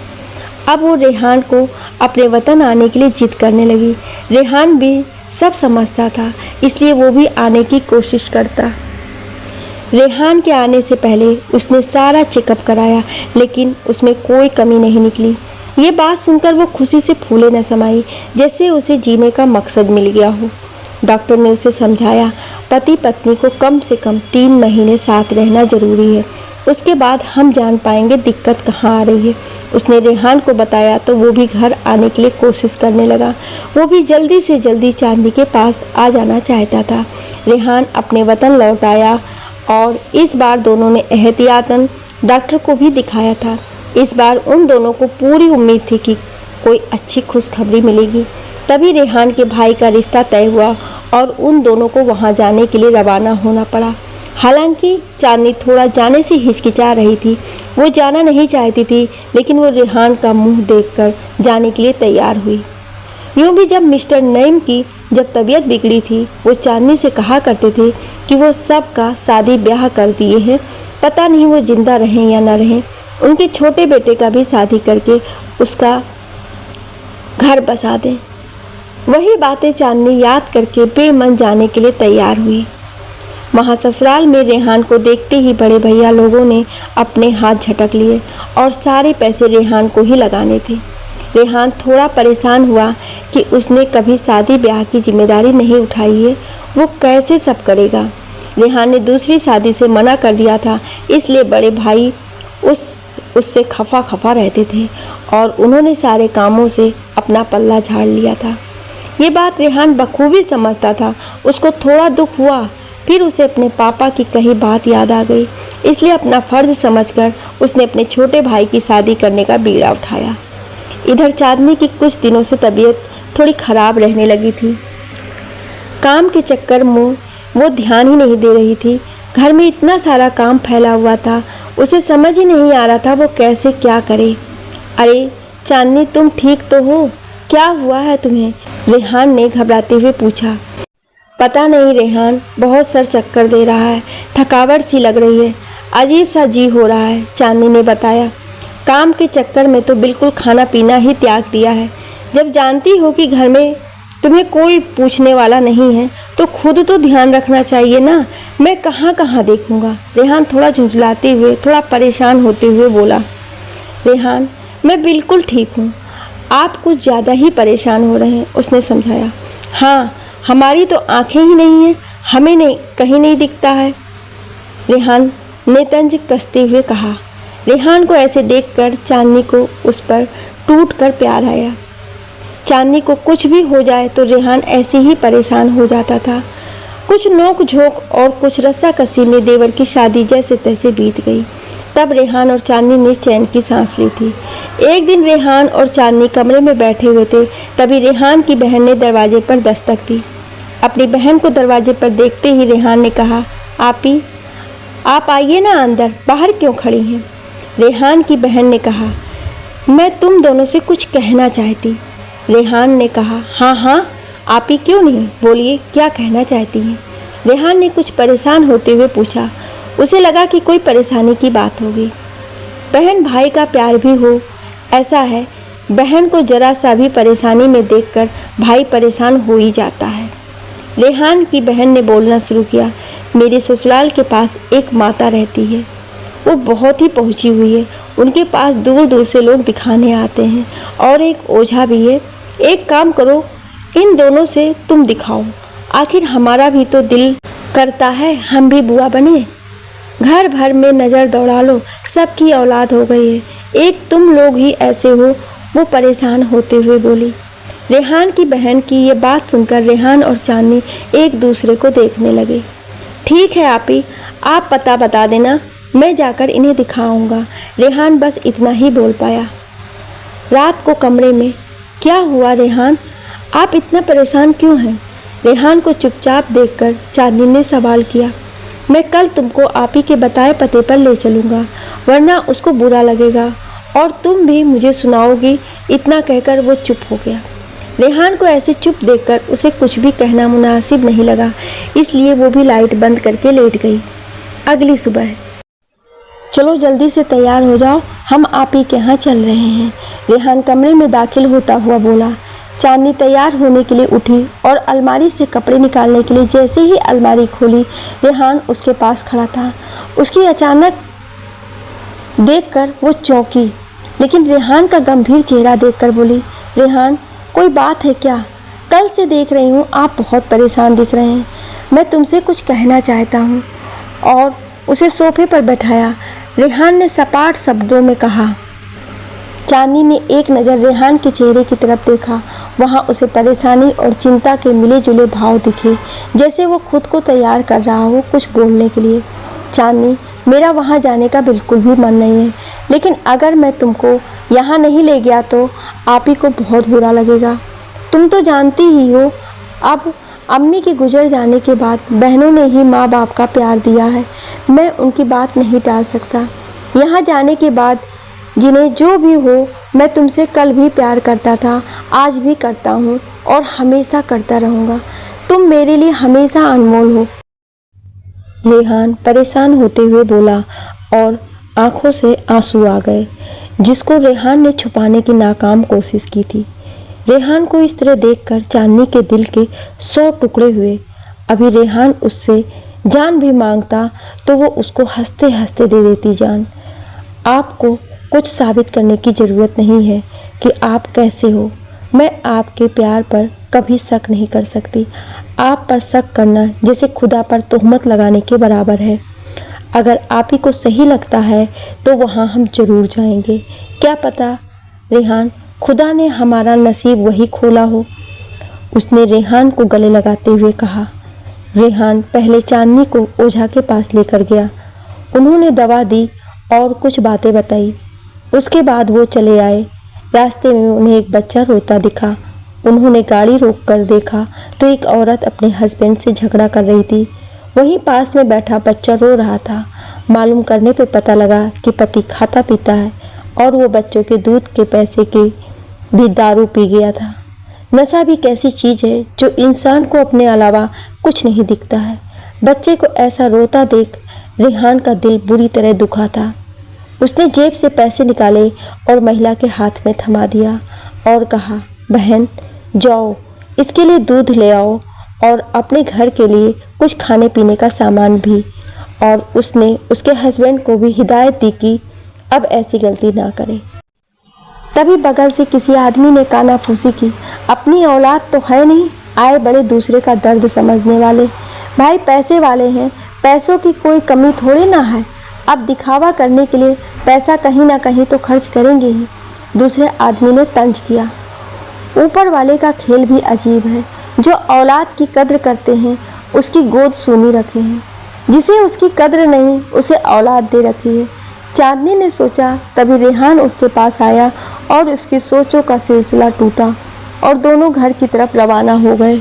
अब वो रेहान को अपने वतन आने के लिए जिद करने लगी। रेहान भी सब समझता था, इसलिए वो भी आने की कोशिश करता। रेहान के आने से पहले उसने सारा चेकअप कराया, लेकिन उसमें कोई कमी नहीं निकली। ये बात सुनकर वो खुशी से फूले न समाई, जैसे उसे जीने का मकसद मिल गया हो। डॉक्टर ने उसे समझाया, पति पत्नी को कम से कम 3 महीने साथ रहना ज़रूरी है, उसके बाद हम जान पाएंगे दिक्कत कहाँ आ रही है। उसने रेहान को बताया तो वो भी घर आने के लिए कोशिश करने लगा। वो भी जल्दी से जल्दी चांदनी के पास आ जाना चाहता था। रेहान अपने वतन लौट आया और इस बार दोनों ने एहतियातन डॉक्टर को भी दिखाया था। इस बार उन दोनों को पूरी उम्मीद थी कि कोई अच्छी खुशखबरी मिलेगी। तभी रेहान के भाई का रिश्ता तय हुआ और उन दोनों को वहां जाने के लिए रवाना होना पड़ा। हालांकि चांदनी थोड़ा जाने से हिचकिचा रही थी, वो जाना नहीं चाहती थी, लेकिन वो रेहान का मुंह देखकर जाने के लिए तैयार हुई। यूं भी जब मिस्टर नईम की जब तबीयत बिगड़ी थी, वो चांदनी से कहा करते थे कि वो सब का शादी ब्याह कर दिए हैं, पता नहीं वो जिंदा रहें या ना रहें। उनके छोटे बेटे का भी शादी करके उसका घर बसा दें। वही बातें चांदनी याद करके बेमन जाने के लिए तैयार हुई। वहाँ ससुराल में रेहान को देखते ही बड़े भैया लोगों ने अपने हाथ झटक लिए और सारे पैसे रेहान को ही लगाने थे। रेहान थोड़ा परेशान हुआ कि उसने कभी शादी ब्याह की जिम्मेदारी नहीं उठाई है, वो कैसे सब करेगा। रेहान ने दूसरी शादी से मना कर दिया था, इसलिए बड़े भाई उससे खफा रहते थे और उन्होंने सारे कामों से अपना पल्ला झाड़ लिया था। ये बात रेहान बखूबी समझता था। उसको थोड़ा दुख हुआ, फिर उसे अपने पापा की कही बात याद आ गई, इसलिए अपना फर्ज समझकर उसने अपने छोटे भाई की शादी करने का बीड़ा उठाया। इधर चांदनी की कुछ दिनों से तबीयत थोड़ी खराब रहने लगी थी। काम के चक्कर में वो ध्यान ही नहीं दे रही थी। घर में इतना सारा काम फैला हुआ था, उसे समझ ही नहीं आ रहा था वो कैसे क्या करे। अरे चांदनी, तुम ठीक तो हो? क्या हुआ है तुम्हें? रेहान ने घबराते हुए पूछा। पता नहीं रेहान, बहुत सर चक्कर दे रहा है, थकावट सी लग रही है, अजीब सा जी हो रहा है, चांदनी ने बताया। काम के चक्कर में तो बिल्कुल खाना पीना ही त्याग दिया है। जब जानती हो कि घर में तुम्हें कोई पूछने वाला नहीं है तो खुद तो ध्यान रखना चाहिए ना। मैं कहाँ कहाँ देखूँगा? रेहान थोड़ा झुंझलाते हुए, थोड़ा परेशान होते हुए बोला। रेहान, मैं बिल्कुल ठीक हूँ, आप कुछ ज़्यादा ही परेशान हो रहे हैं, उसने समझाया। हाँ, हमारी तो आंखें ही नहीं हैं, हमें नहीं कहीं नहीं दिखता है, रेहान ने तंज कसते हुए कहा। रेहान को ऐसे देखकर चांदनी को उस पर टूट कर प्यार आया। चांदनी को कुछ भी हो जाए तो रेहान ऐसे ही परेशान हो जाता था। कुछ नोक झोंक और कुछ रस्साकसी में देवर की शादी जैसे तैसे बीत गई। तब रेहान और चांदनी ने चैन की सांस ली थी। एक दिन रेहान और चांदनी कमरे में बैठे हुए थे, तभी रेहान की बहन ने दरवाजे पर दस्तक दी। अपनी बहन को दरवाजे पर देखते ही रेहान ने कहा, आपी, आप आइए ना अंदर, बाहर क्यों खड़ी हैं? रेहान की बहन ने कहा, मैं तुम दोनों से कुछ कहना चाहती। रेहान ने कहा, हाँ हाँ आपी, क्यों नहीं, बोलिए क्या कहना चाहती हैं? रेहान ने कुछ परेशान होते हुए पूछा। उसे लगा कि कोई परेशानी की बात होगी। बहन भाई का प्यार भी हो, ऐसा है, बहन को जरा सा भी परेशानी में देखकर भाई परेशान हो ही जाता है। रेहान की बहन ने बोलना शुरू किया। मेरे ससुराल के पास एक माता रहती है, वो बहुत ही पहुंची हुई है, उनके पास दूर दूर से लोग दिखाने आते हैं और एक ओझा भी है। एक काम करो, इन दोनों से तुम दिखाओ, आखिर हमारा भी तो दिल करता है हम भी बुआ बने। घर भर में नज़र दौड़ा लो, सबकी औलाद हो गई है, एक तुम लोग ही ऐसे हो, वो परेशान होते हुए बोली। रेहान की बहन की ये बात सुनकर रेहान और चांदनी एक दूसरे को देखने लगे। ठीक है आपी, आप पता बता देना, मैं जाकर इन्हें दिखाऊंगा। रेहान बस इतना ही बोल पाया। रात को कमरे में, क्या हुआ रेहान, आप इतना परेशान क्यों हैं? रेहान को चुपचाप देखकर चांदनी ने सवाल किया। मैं कल तुमको आपी के बताए पते पर ले चलूँगा, वरना उसको बुरा लगेगा और तुम भी मुझे सुनाओगी। इतना कहकर वो चुप हो गया। रेहान को ऐसे चुप देखकर उसे कुछ भी कहना मुनासिब नहीं लगा, इसलिए वो भी लाइट बंद करके लेट गई। अगली सुबह, चलो जल्दी से तैयार हो जाओ, हम आपी के यहाँ चल रहे हैं, रेहान कमरे में दाखिल होता हुआ बोला। चांदनी तैयार होने के लिए उठी और अलमारी से कपड़े निकालने के लिए जैसे ही अलमारी खोली, रेहान उसके पास खड़ा था। उसकी अचानक देखकर वो चौंकी, लेकिन रेहान का गंभीर चेहरा देखकर बोली, रेहान कोई बात है क्या? कल से देख रही हूँ आप बहुत परेशान दिख रहे हैं, मैं तुमसे कुछ कहना चाहता हूँ। और उसे सोफे पर बैठाया। रेहान ने सपाट शब्दों में कहा। चांदनी ने एक नज़र रेहान के चेहरे की तरफ देखा। वहाँ उसे परेशानी और चिंता के मिले जुले भाव दिखे, जैसे वो खुद को तैयार कर रहा हो कुछ बोलने के लिए। चांदनी, मेरा वहाँ जाने का बिल्कुल भी मन नहीं है, लेकिन अगर मैं तुमको यहाँ नहीं ले गया तो आप ही को बहुत बुरा लगेगा। तुम तो जानती ही हो, अब अम्मी के गुजर जाने के बाद बहनों ने ही माँ बाप का प्यार दिया है। मैं उनकी बात नहीं टाल सकता। यहाँ जाने के बाद जिन्हें जो भी हो, मैं तुमसे कल भी प्यार करता था, आज भी करता हूँ और हमेशा करता रहूँगा। तुम मेरे लिए हमेशा अनमोल हो। रेहान परेशान होते हुए बोला और आंखों से आंसू आ गए, जिसको रेहान ने छुपाने की नाकाम कोशिश की थी। रेहान को इस तरह देखकर चांदनी के दिल के 100 टुकड़े हुए। अभी रेहान उससे जान भी मांगता तो वो उसको हंसते हंसते दे देती जान। आपको कुछ साबित करने की ज़रूरत नहीं है कि आप कैसे हो। मैं आपके प्यार पर कभी शक नहीं कर सकती। आप पर शक करना जैसे खुदा पर तोहमत लगाने के बराबर है। अगर आप ही को सही लगता है तो वहाँ हम जरूर जाएंगे। क्या पता रेहान, खुदा ने हमारा नसीब वही खोला हो। उसने रेहान को गले लगाते हुए कहा। रेहान पहले चांदनी को ओझा के पास लेकर गया। उन्होंने दवा दी और कुछ बातें बताई। उसके बाद वो चले आए। रास्ते में उन्हें एक बच्चा रोता दिखा। उन्होंने गाड़ी रोक कर देखा तो एक औरत अपने हस्बैंड से झगड़ा कर रही थी। वहीं पास में बैठा बच्चा रो रहा था। मालूम करने पे पता लगा कि पति खाता पीता है और वो बच्चों के दूध के पैसे की भी दारू पी गया था। नशा भी कैसी चीज़ है जो इंसान को अपने अलावा कुछ नहीं दिखता है। बच्चे को ऐसा रोता देख रेहान का दिल बुरी तरह दुखा था। उसने जेब से पैसे निकाले और महिला के हाथ में थमा दिया और कहा, बहन जाओ, इसके लिए दूध ले आओ और अपने घर के लिए कुछ खाने पीने का सामान भी। और उसने उसके हस्बैंड को भी हिदायत दी कि अब ऐसी गलती ना करे। तभी बगल से किसी आदमी ने कानाफूसी की, अपनी औलाद तो है नहीं, आए बड़े दूसरे का दर्द समझने वाले। भाई पैसे वाले हैं, पैसों की कोई कमी थोड़ी ना है। अब दिखावा करने के लिए पैसा कहीं ना कहीं तो खर्च करेंगे ही। दूसरे आदमी ने तंज किया। ऊपर वाले का खेल भी अजीब है। जो औलाद की कद्र करते हैं उसकी गोद सूनी रखे हैं, जिसे उसकी कद्र नहीं उसे औलाद दे रखी है। चांदनी ने सोचा, तभी रेहान उसके पास आया और उसकी सोचों का सिलसिला टूटा और दोनों घर की तरफ रवाना हो गए।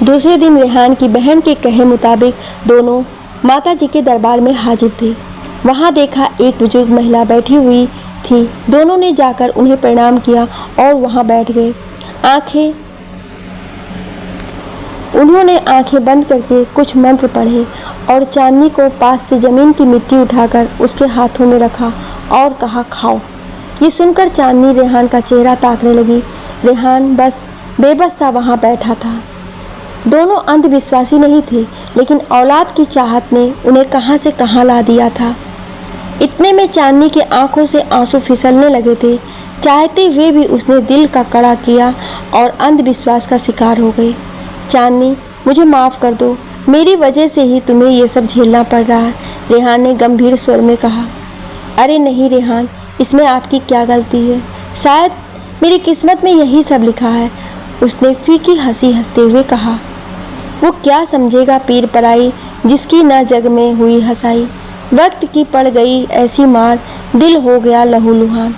दूसरे दिन रेहान की बहन के कहे मुताबिक दोनों माता जी के दरबार में हाजिर थे। वहाँ देखा एक बुजुर्ग महिला बैठी हुई थी। दोनों ने जाकर उन्हें प्रणाम किया और वहाँ बैठ गए। उन्होंने आंखें बंद करके कुछ मंत्र पढ़े और चांदनी को पास से जमीन की मिट्टी उठाकर उसके हाथों में रखा और कहा, खाओ। ये सुनकर चांदनी रेहान का चेहरा ताकने लगी। रेहान बस बेबस सा वहाँ बैठा था। दोनों अंधविश्वासी नहीं थे, लेकिन औलाद की चाहत ने उन्हें कहाँ से कहाँ ला दिया था। इतने में चांदनी की आंखों से आंसू फिसलने लगे थे। चाहते हुए भी उसने दिल का कड़ा किया और अंधविश्वास का शिकार हो गई। चांदनी, मुझे माफ़ कर दो, मेरी वजह से ही तुम्हें ये सब झेलना पड़ रहा है, रेहान ने गंभीर स्वर में कहा। अरे नहीं रेहान, इसमें आपकी क्या गलती है? शायद मेरी किस्मत में यही सब लिखा है, उसने फीकी हंसी हंसते हुए कहा। वो क्या समझेगा पीर पराई, जिसकी न जग में हुई हंसाई। वक्त की पड़ गई ऐसी मार, दिल हो गया लहूलुहान।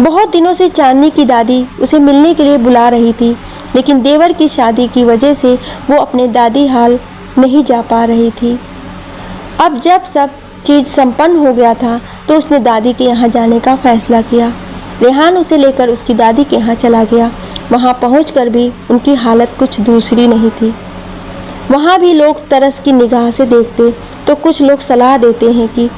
बहुत दिनों से चांदनी की दादी उसे मिलने के लिए बुला रही थी, लेकिन देवर की शादी की वजह से वो अपने दादी हाल नहीं जा पा रही थी। अब जब सब चीज़ संपन्न हो गया था तो उसने दादी के यहाँ जाने का फैसला किया। रेहान उसे लेकर उसकी दादी के यहाँ चला गया। वहाँ पहुँचकर भी उनकी हालत कुछ दूसरी नहीं थी। वहाँ भी लोग तरस की निगाह से देखते तो कुछ लोग सलाह देते हैं कि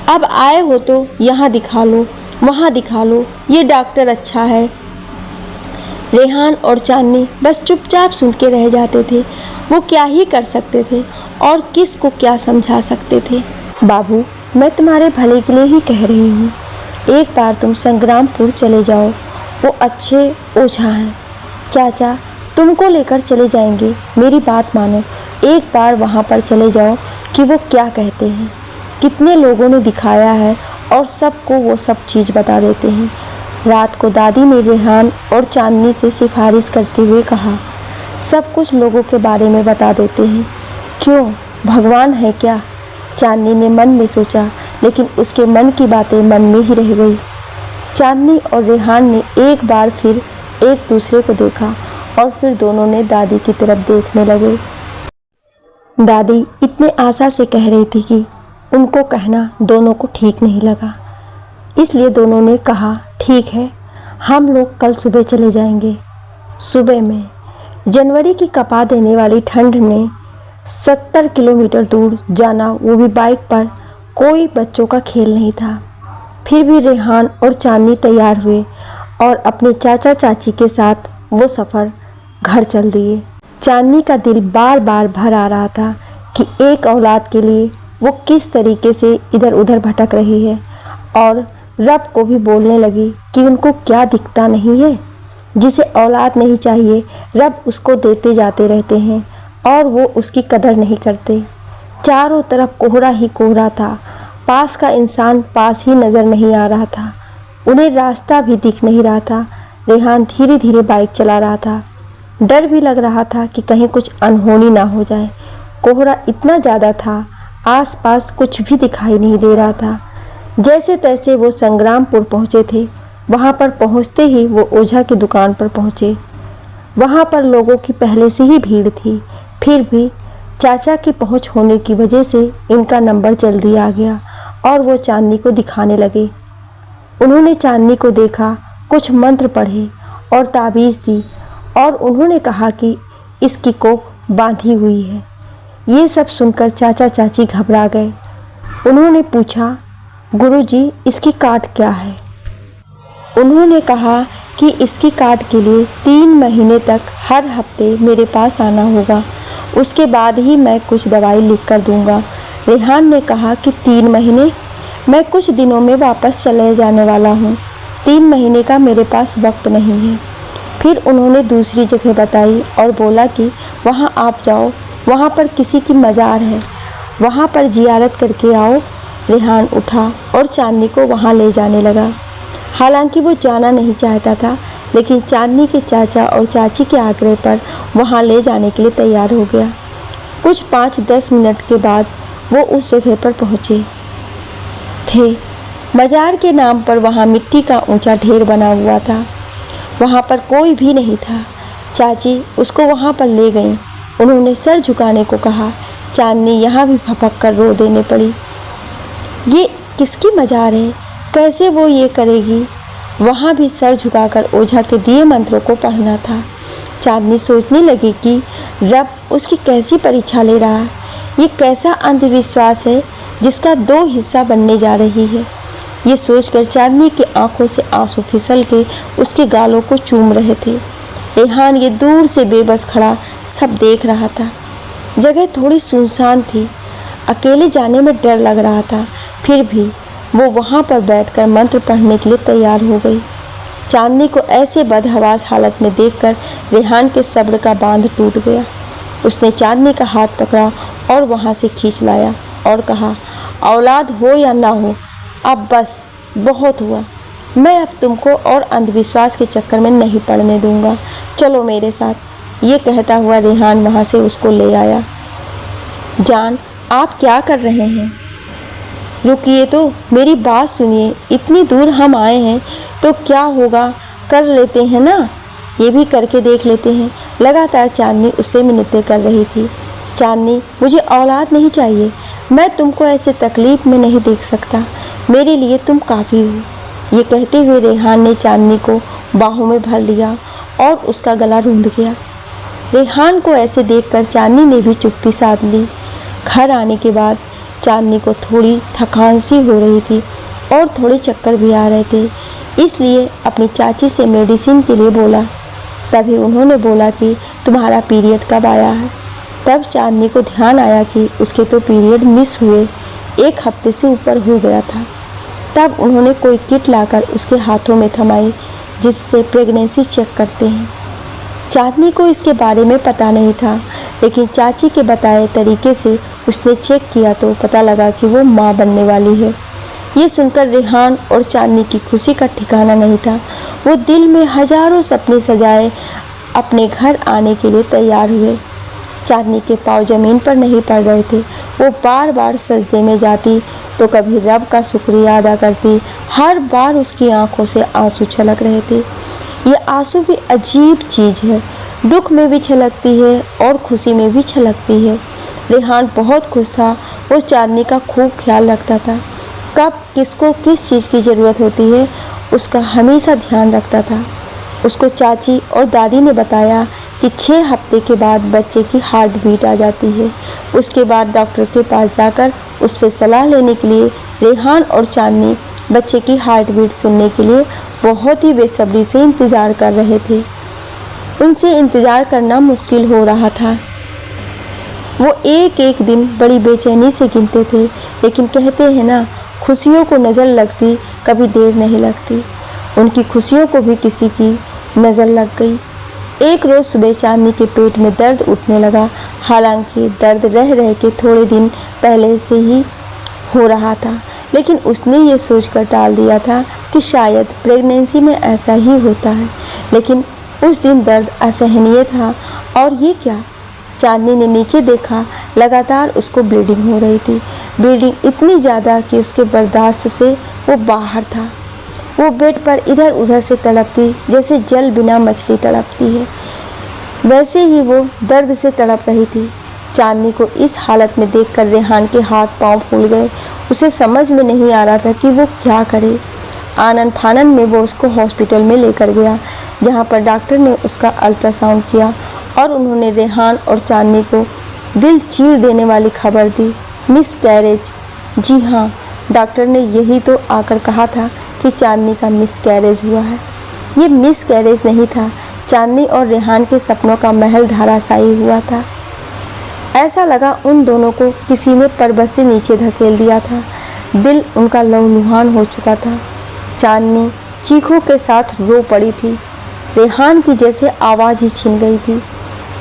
अब आए हो तो यहाँ दिखा लो, वहाँ दिखा लो, ये डॉक्टर अच्छा है। रेहान और चांदनी बस चुपचाप सुन के रह जाते थे। वो क्या ही कर सकते थे और किस को क्या समझा सकते थे। बाबू, मैं तुम्हारे भले के लिए ही कह रही हूँ। एक बार तुम संग्रामपुर चले जाओ, वो अच्छे ओझा हैं। चाचा तुमको लेकर चले जाएंगे। मेरी बात मानो, एक बार वहाँ पर चले जाओ कि वो क्या कहते हैं। कितने लोगों ने दिखाया है और सबको वो सब चीज़ बता देते हैं। रात को दादी ने रेहान और चांदनी से सिफारिश करते हुए कहा, सब कुछ लोगों के बारे में बता देते हैं। क्यों, भगवान है क्या? चांदनी ने मन में सोचा, लेकिन उसके मन की बातें मन में ही रह गई। चांदनी और रेहान ने एक बार फिर एक दूसरे को देखा और फिर दोनों ने दादी की तरफ देखने लगे। दादी इतने आशा से कह रही थी कि उनको कहना दोनों को ठीक नहीं लगा, इसलिए दोनों ने कहा ठीक है, हम लोग कल सुबह चले जाएंगे। सुबह में जनवरी की कपा देने वाली ठंड में 70 किलोमीटर दूर जाना, वो भी बाइक पर, कोई बच्चों का खेल नहीं था। फिर भी रेहान और चांदनी तैयार हुए और अपने चाचा चाची के साथ वो सफ़र घर चल दिए। चांदनी का दिल बार बार भर आ रहा था कि एक औलाद के लिए वो किस तरीके से इधर उधर भटक रही है, और रब को भी बोलने लगी कि उनको क्या दिखता नहीं है। जिसे औलाद नहीं चाहिए रब उसको देते जाते रहते हैं और वो उसकी कदर नहीं करते। चारों तरफ कोहरा ही कोहरा था, पास का इंसान पास ही नज़र नहीं आ रहा था, उन्हें रास्ता भी दिख नहीं रहा था। रेहान धीरे धीरे बाइक चला रहा था, डर भी लग रहा था कि कहीं कुछ अनहोनी ना हो जाए। कोहरा इतना ज़्यादा था, आसपास कुछ भी दिखाई नहीं दे रहा था। जैसे तैसे वो संग्रामपुर पहुँचे थे। वहाँ पर पहुँचते ही वो ओझा की दुकान पर पहुँचे। वहाँ पर लोगों की पहले से ही भीड़ थी, फिर भी चाचा की पहुँच होने की वजह से इनका नंबर जल्दी आ गया और वो चांदनी को दिखाने लगे। उन्होंने चांदनी को देखा, कुछ मंत्र पढ़े और ताबीज़ दी और उन्होंने कहा कि इसकी कोख बांधी हुई है। ये सब सुनकर चाचा चाची घबरा गए। उन्होंने पूछा, गुरुजी इसकी काट क्या है? उन्होंने कहा कि इसकी काट के लिए 3 महीने तक हर हफ्ते मेरे पास आना होगा, उसके बाद ही मैं कुछ दवाई लिख कर दूंगा। रेहान ने कहा कि 3 महीने? मैं कुछ दिनों में वापस चले जाने वाला हूँ, 3 महीने का मेरे पास वक्त नहीं है। फिर उन्होंने दूसरी जगह बताई और बोला कि वहाँ आप जाओ, वहाँ पर किसी की मज़ार है, वहाँ पर जियारत करके आओ। रेहान उठा और चांदनी को वहाँ ले जाने लगा। हालांकि वो जाना नहीं चाहता था, लेकिन चांदनी के चाचा और चाची के आग्रह पर वहाँ ले जाने के लिए तैयार हो गया। कुछ 5-10 मिनट के बाद वो उस जगह पर पहुँचे थे। मज़ार के नाम पर वहाँ मिट्टी का ऊंचा ढेर बना हुआ था, वहाँ पर कोई भी नहीं था। चाची उसको वहाँ पर ले गईं। उन्होंने सर झुकाने को कहा। चांदनी यहाँ भी भपक कर रो देने पड़ी। ये किसकी मज़ार है, कैसे वो ये करेगी? वहाँ भी सर झुकाकर ओझा के दिए मंत्रों को पढ़ना था। चांदनी सोचने लगी कि रब उसकी कैसी परीक्षा ले रहा है। ये कैसा अंधविश्वास है जिसका 2 हिस्सा बनने जा रही है। ये सोचकर चांदनी की आंखों से आंसू फिसल के उसके गालों को चूम रहे थे। रेहान ये दूर से बेबस खड़ा सब देख रहा था। जगह थोड़ी सुनसान थी, अकेले जाने में डर लग रहा था, फिर भी वो वहाँ पर बैठकर मंत्र पढ़ने के लिए तैयार हो गई। चांदनी को ऐसे बदहवास हालत में देखकर रेहान के सब्र का बांध टूट गया। उसने चांदनी का हाथ पकड़ा और वहाँ से खींच लाया और कहा, औलाद हो या ना हो, अब बस बहुत हुआ। मैं अब तुमको और अंधविश्वास के चक्कर में नहीं पड़ने दूंगा, चलो मेरे साथ। ये कहता हुआ रेहान वहाँ से उसको ले आया। जान, आप क्या कर रहे हैं? रुकिए तो, मेरी बात सुनिए। इतनी दूर हम आए हैं तो क्या होगा, कर लेते हैं ना, ये भी करके देख लेते हैं। लगातार चांदनी उससे मिन्नतें कर रही थी। चांदनी, मुझे औलाद नहीं चाहिए, मैं तुमको ऐसे तकलीफ़ में नहीं देख सकता, मेरे लिए तुम काफ़ी हो। ये कहते हुए रेहान ने चांदनी को बाहों में भर लिया और उसका गला रूंध गया। रेहान को ऐसे देखकर चांदनी ने भी चुप्पी साध ली। घर आने के बाद चांदनी को थोड़ी थकान सी हो रही थी और थोड़े चक्कर भी आ रहे थे, इसलिए अपनी चाची से मेडिसिन के लिए बोला। तभी उन्होंने बोला कि तुम्हारा पीरियड कब आया है। तब चांदनी को ध्यान आया कि उसके तो पीरियड मिस हुए 1 हफ्ते से ऊपर हो गया था। तब उन्होंने कोई किट लाकर उसके हाथों में थमाई, जिससे प्रेगनेंसी चेक करते हैं। चांदनी को इसके बारे में पता नहीं था, लेकिन चाची के बताए तरीके से उसने चेक किया तो पता लगा कि वो माँ बनने वाली है। ये सुनकर रेहान और चांदनी की खुशी का ठिकाना नहीं था। वो दिल में हजारों सपने सजाए अपने घर आने के लिए तैयार हुए। चांदनी के पाँव ज़मीन पर नहीं पड़ रहे थे। वो बार बार सजदे में जाती तो कभी रब का शुक्रिया अदा करती। हर बार उसकी आंखों से आंसू छलक रहे थे। ये आंसू भी अजीब चीज़ है, दुख में भी छलकती है और खुशी में भी छलकती है। रेहान बहुत खुश था, वो चांदनी का खूब ख्याल रखता था। कब किसको किस चीज़ की ज़रूरत होती है उसका हमेशा ध्यान रखता था। उसको चाची और दादी ने बताया कि 6 हफ्ते के बाद बच्चे की हार्ट बीट आ जाती है। उसके बाद डॉक्टर के पास जाकर उससे सलाह लेने के लिए रेहान और चांदनी बच्चे की हार्ट बीट सुनने के लिए बहुत ही बेसब्री से इंतज़ार कर रहे थे। उनसे इंतज़ार करना मुश्किल हो रहा था। वो एक एक दिन बड़ी बेचैनी से गिनते थे, लेकिन कहते हैं ना, खुशियों को नज़र लगती कभी देर नहीं लगती। उनकी खुशियों को भी किसी की नज़र लग गई। एक रोज़ सुबह चांदनी के पेट में दर्द उठने लगा। हालांकि दर्द रह रह के थोड़े दिन पहले से ही हो रहा था, लेकिन उसने ये सोचकर टाल दिया था कि शायद प्रेगनेंसी में ऐसा ही होता है। लेकिन उस दिन दर्द असहनीय था। और ये क्या? चांदनी ने नीचे देखा, लगातार उसको ब्लीडिंग हो रही थी। ब्लीडिंग इतनी ज़्यादा कि उसके बर्दाश्त से वो बाहर था। वो बेड पर इधर उधर से तड़पती जैसे जल बिना मछली तड़पती है, वैसे ही वो दर्द से तड़प रही थी। चांदनी को इस हालत में देखकर रेहान के हाथ पांव फूल गए। उसे समझ में नहीं आ रहा था कि वो क्या करे। आनन फानन में वो उसको हॉस्पिटल में लेकर गया, जहाँ पर डॉक्टर ने उसका अल्ट्रासाउंड किया और उन्होंने रेहान और चांदनी को दिल चीर देने वाली खबर दी, मिसकैरेज। जी हाँ, डॉक्टर ने यही तो आकर कहा था कि चांदनी का मिसकैरेज हुआ है। ये मिसकैरेज नहीं था, चांदनी और रेहान के सपनों का महल धराशायी हुआ था। ऐसा लगा उन दोनों को किसी ने पर्वत से नीचे धकेल दिया था। दिल उनका लहूलुहान हो चुका था। चांदनी चीखों के साथ रो पड़ी थी। रेहान की जैसे आवाज़ ही छिन गई थी।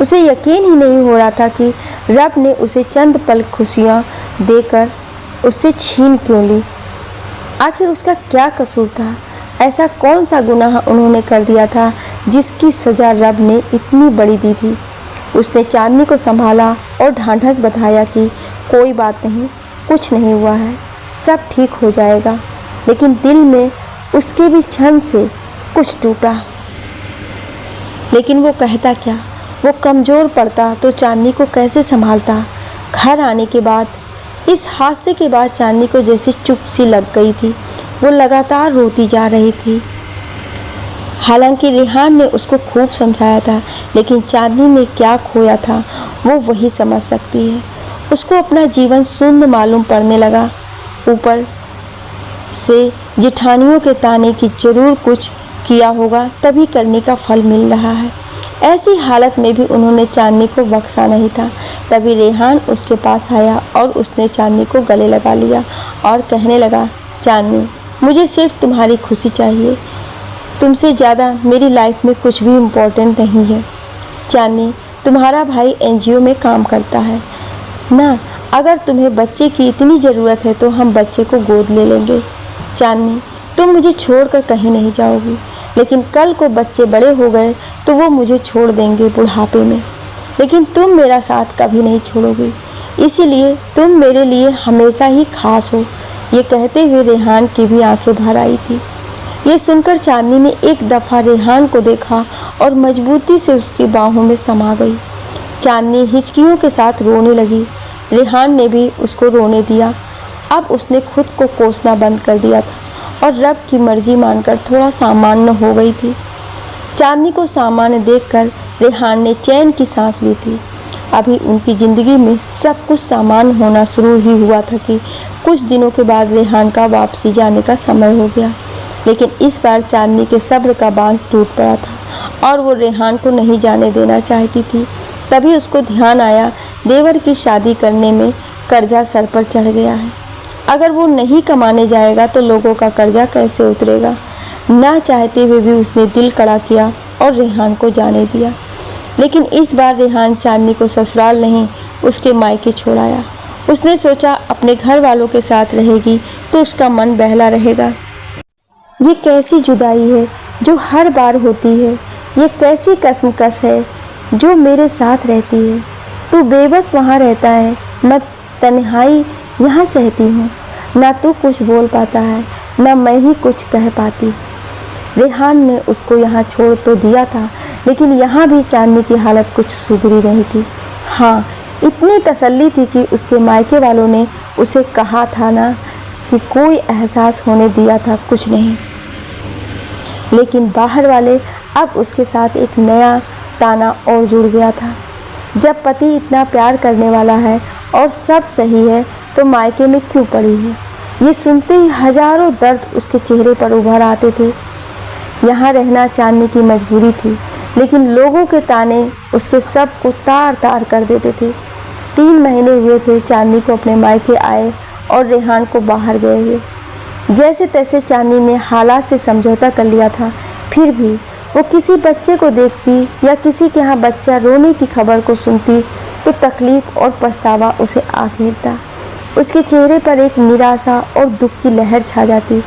उसे यकीन ही नहीं हो रहा था कि रब ने उसे चंद पल खुशियाँ देकर उससे छीन क्यों ली। आखिर उसका क्या कसूर था? ऐसा कौन सा गुनाह उन्होंने कर दिया था जिसकी सज़ा रब ने इतनी बड़ी दी थी? उसने चांदनी को संभाला और ढांढस बधाया कि कोई बात नहीं, कुछ नहीं हुआ है, सब ठीक हो जाएगा। लेकिन दिल में उसके भी क्षण से कुछ टूटा। लेकिन वो कहता क्या? वो कमज़ोर पड़ता तो चांदनी को कैसे संभालता? घर आने के बाद, इस हादसे के बाद चांदनी को जैसे चुप सी लग गई थी। वो लगातार रोती जा रही थी। हालांकि रेहान ने उसको खूब समझाया था, लेकिन चांदनी ने क्या खोया था वो वही समझ सकती है। उसको अपना जीवन शून्य मालूम पड़ने लगा। ऊपर से जेठानियों के ताने की जरूर कुछ किया होगा, तभी करने का फल मिल रहा है। ऐसी हालत में भी उन्होंने चांदनी को बख्शा नहीं था। तभी रेहान उसके पास आया और उसने चांदनी को गले लगा लिया और कहने लगा, चांदनी, मुझे सिर्फ तुम्हारी खुशी चाहिए। तुमसे ज़्यादा मेरी लाइफ में कुछ भी इम्पोर्टेंट नहीं है। चांदनी, तुम्हारा भाई एनजीओ में काम करता है ना, अगर तुम्हें बच्चे की इतनी ज़रूरत है तो हम बच्चे को गोद ले लेंगे। चांदनी, तुम मुझे छोड़कर कहीं नहीं जाओगी, लेकिन कल को बच्चे बड़े हो गए तो वो मुझे छोड़ देंगे बुढ़ापे में, लेकिन तुम मेरा साथ कभी नहीं छोड़ोगी, इसीलिए तुम मेरे लिए हमेशा ही खास हो। ये कहते हुए रेहान की भी आंखें भर आई थी। ये सुनकर चांदनी ने एक दफ़ा रेहान को देखा और मजबूती से उसकी बाहों में समा गई। चांदनी हिचकियों के साथ रोने लगी। रेहान ने भी उसको रोने दिया। अब उसने खुद को कोसना बंद कर दिया था और रब की मर्जी मानकर थोड़ा सामान्य हो गई थी। चांदनी को सामान्य देखकर रेहान ने चैन की सांस ली थी। अभी उनकी ज़िंदगी में सब कुछ सामान्य होना शुरू ही हुआ था कि कुछ दिनों के बाद रेहान का वापसी जाने का समय हो गया। लेकिन इस बार चांदनी के सब्र का बांध टूट पड़ा था और वो रेहान को नहीं जाने देना चाहती थी। तभी उसको ध्यान आया, देवर की शादी करने में कर्जा सर पर चढ़ गया है। अगर वो नहीं कमाने जाएगा तो लोगों का कर्जा कैसे उतरेगा। ना चाहते हुए भी उसने दिल कड़ा किया और रेहान को जाने दिया। लेकिन इस बार रेहान चांदनी को ससुराल नहीं, उसके मायके छोड़ाया। उसने सोचा अपने घर वालों के साथ रहेगी तो उसका मन बहला रहेगा। ये कैसी जुदाई है जो हर बार होती है, ये कैसी कसमकस है जो मेरे साथ रहती है। तू बेबस वहाँ रहता है, मैं तन्हाई यहाँ सहती हूँ। ना तू कुछ बोल पाता है, ना मैं ही कुछ कह पाती। रेहान ने उसको यहाँ छोड़ तो दिया था, लेकिन यहाँ भी चांदनी की हालत कुछ सुधरी नहीं थी। हाँ, इतनी तसल्ली थी कि उसके मायके वालों ने उसे कहा था ना कि कोई एहसास होने दिया था, कुछ नहीं। लेकिन बाहर वाले अब उसके साथ एक नया ताना और जुड़ गया था। जब पति इतना प्यार करने वाला है और सब सही है तो मायके में क्यों पड़ी है? ये सुनते ही हजारों दर्द उसके चेहरे पर उभर आते थे। यहाँ रहना चांदनी की मजबूरी थी, लेकिन लोगों के ताने उसके सब को तार तार कर देते थे। 3 महीने हुए थे चांदनी को अपने मायके आए और रेहान को बाहर गए हुए। जैसे तैसे चांदनी ने हालात से समझौता कर लिया था, फिर भी वो किसी बच्चे को देखती या किसी के यहाँ बच्चा रोने की खबर को सुनती तो तकलीफ और पछतावा उसे आ घेरता। उसके चेहरे पर एक निराशा और दुख की लहर छा जाती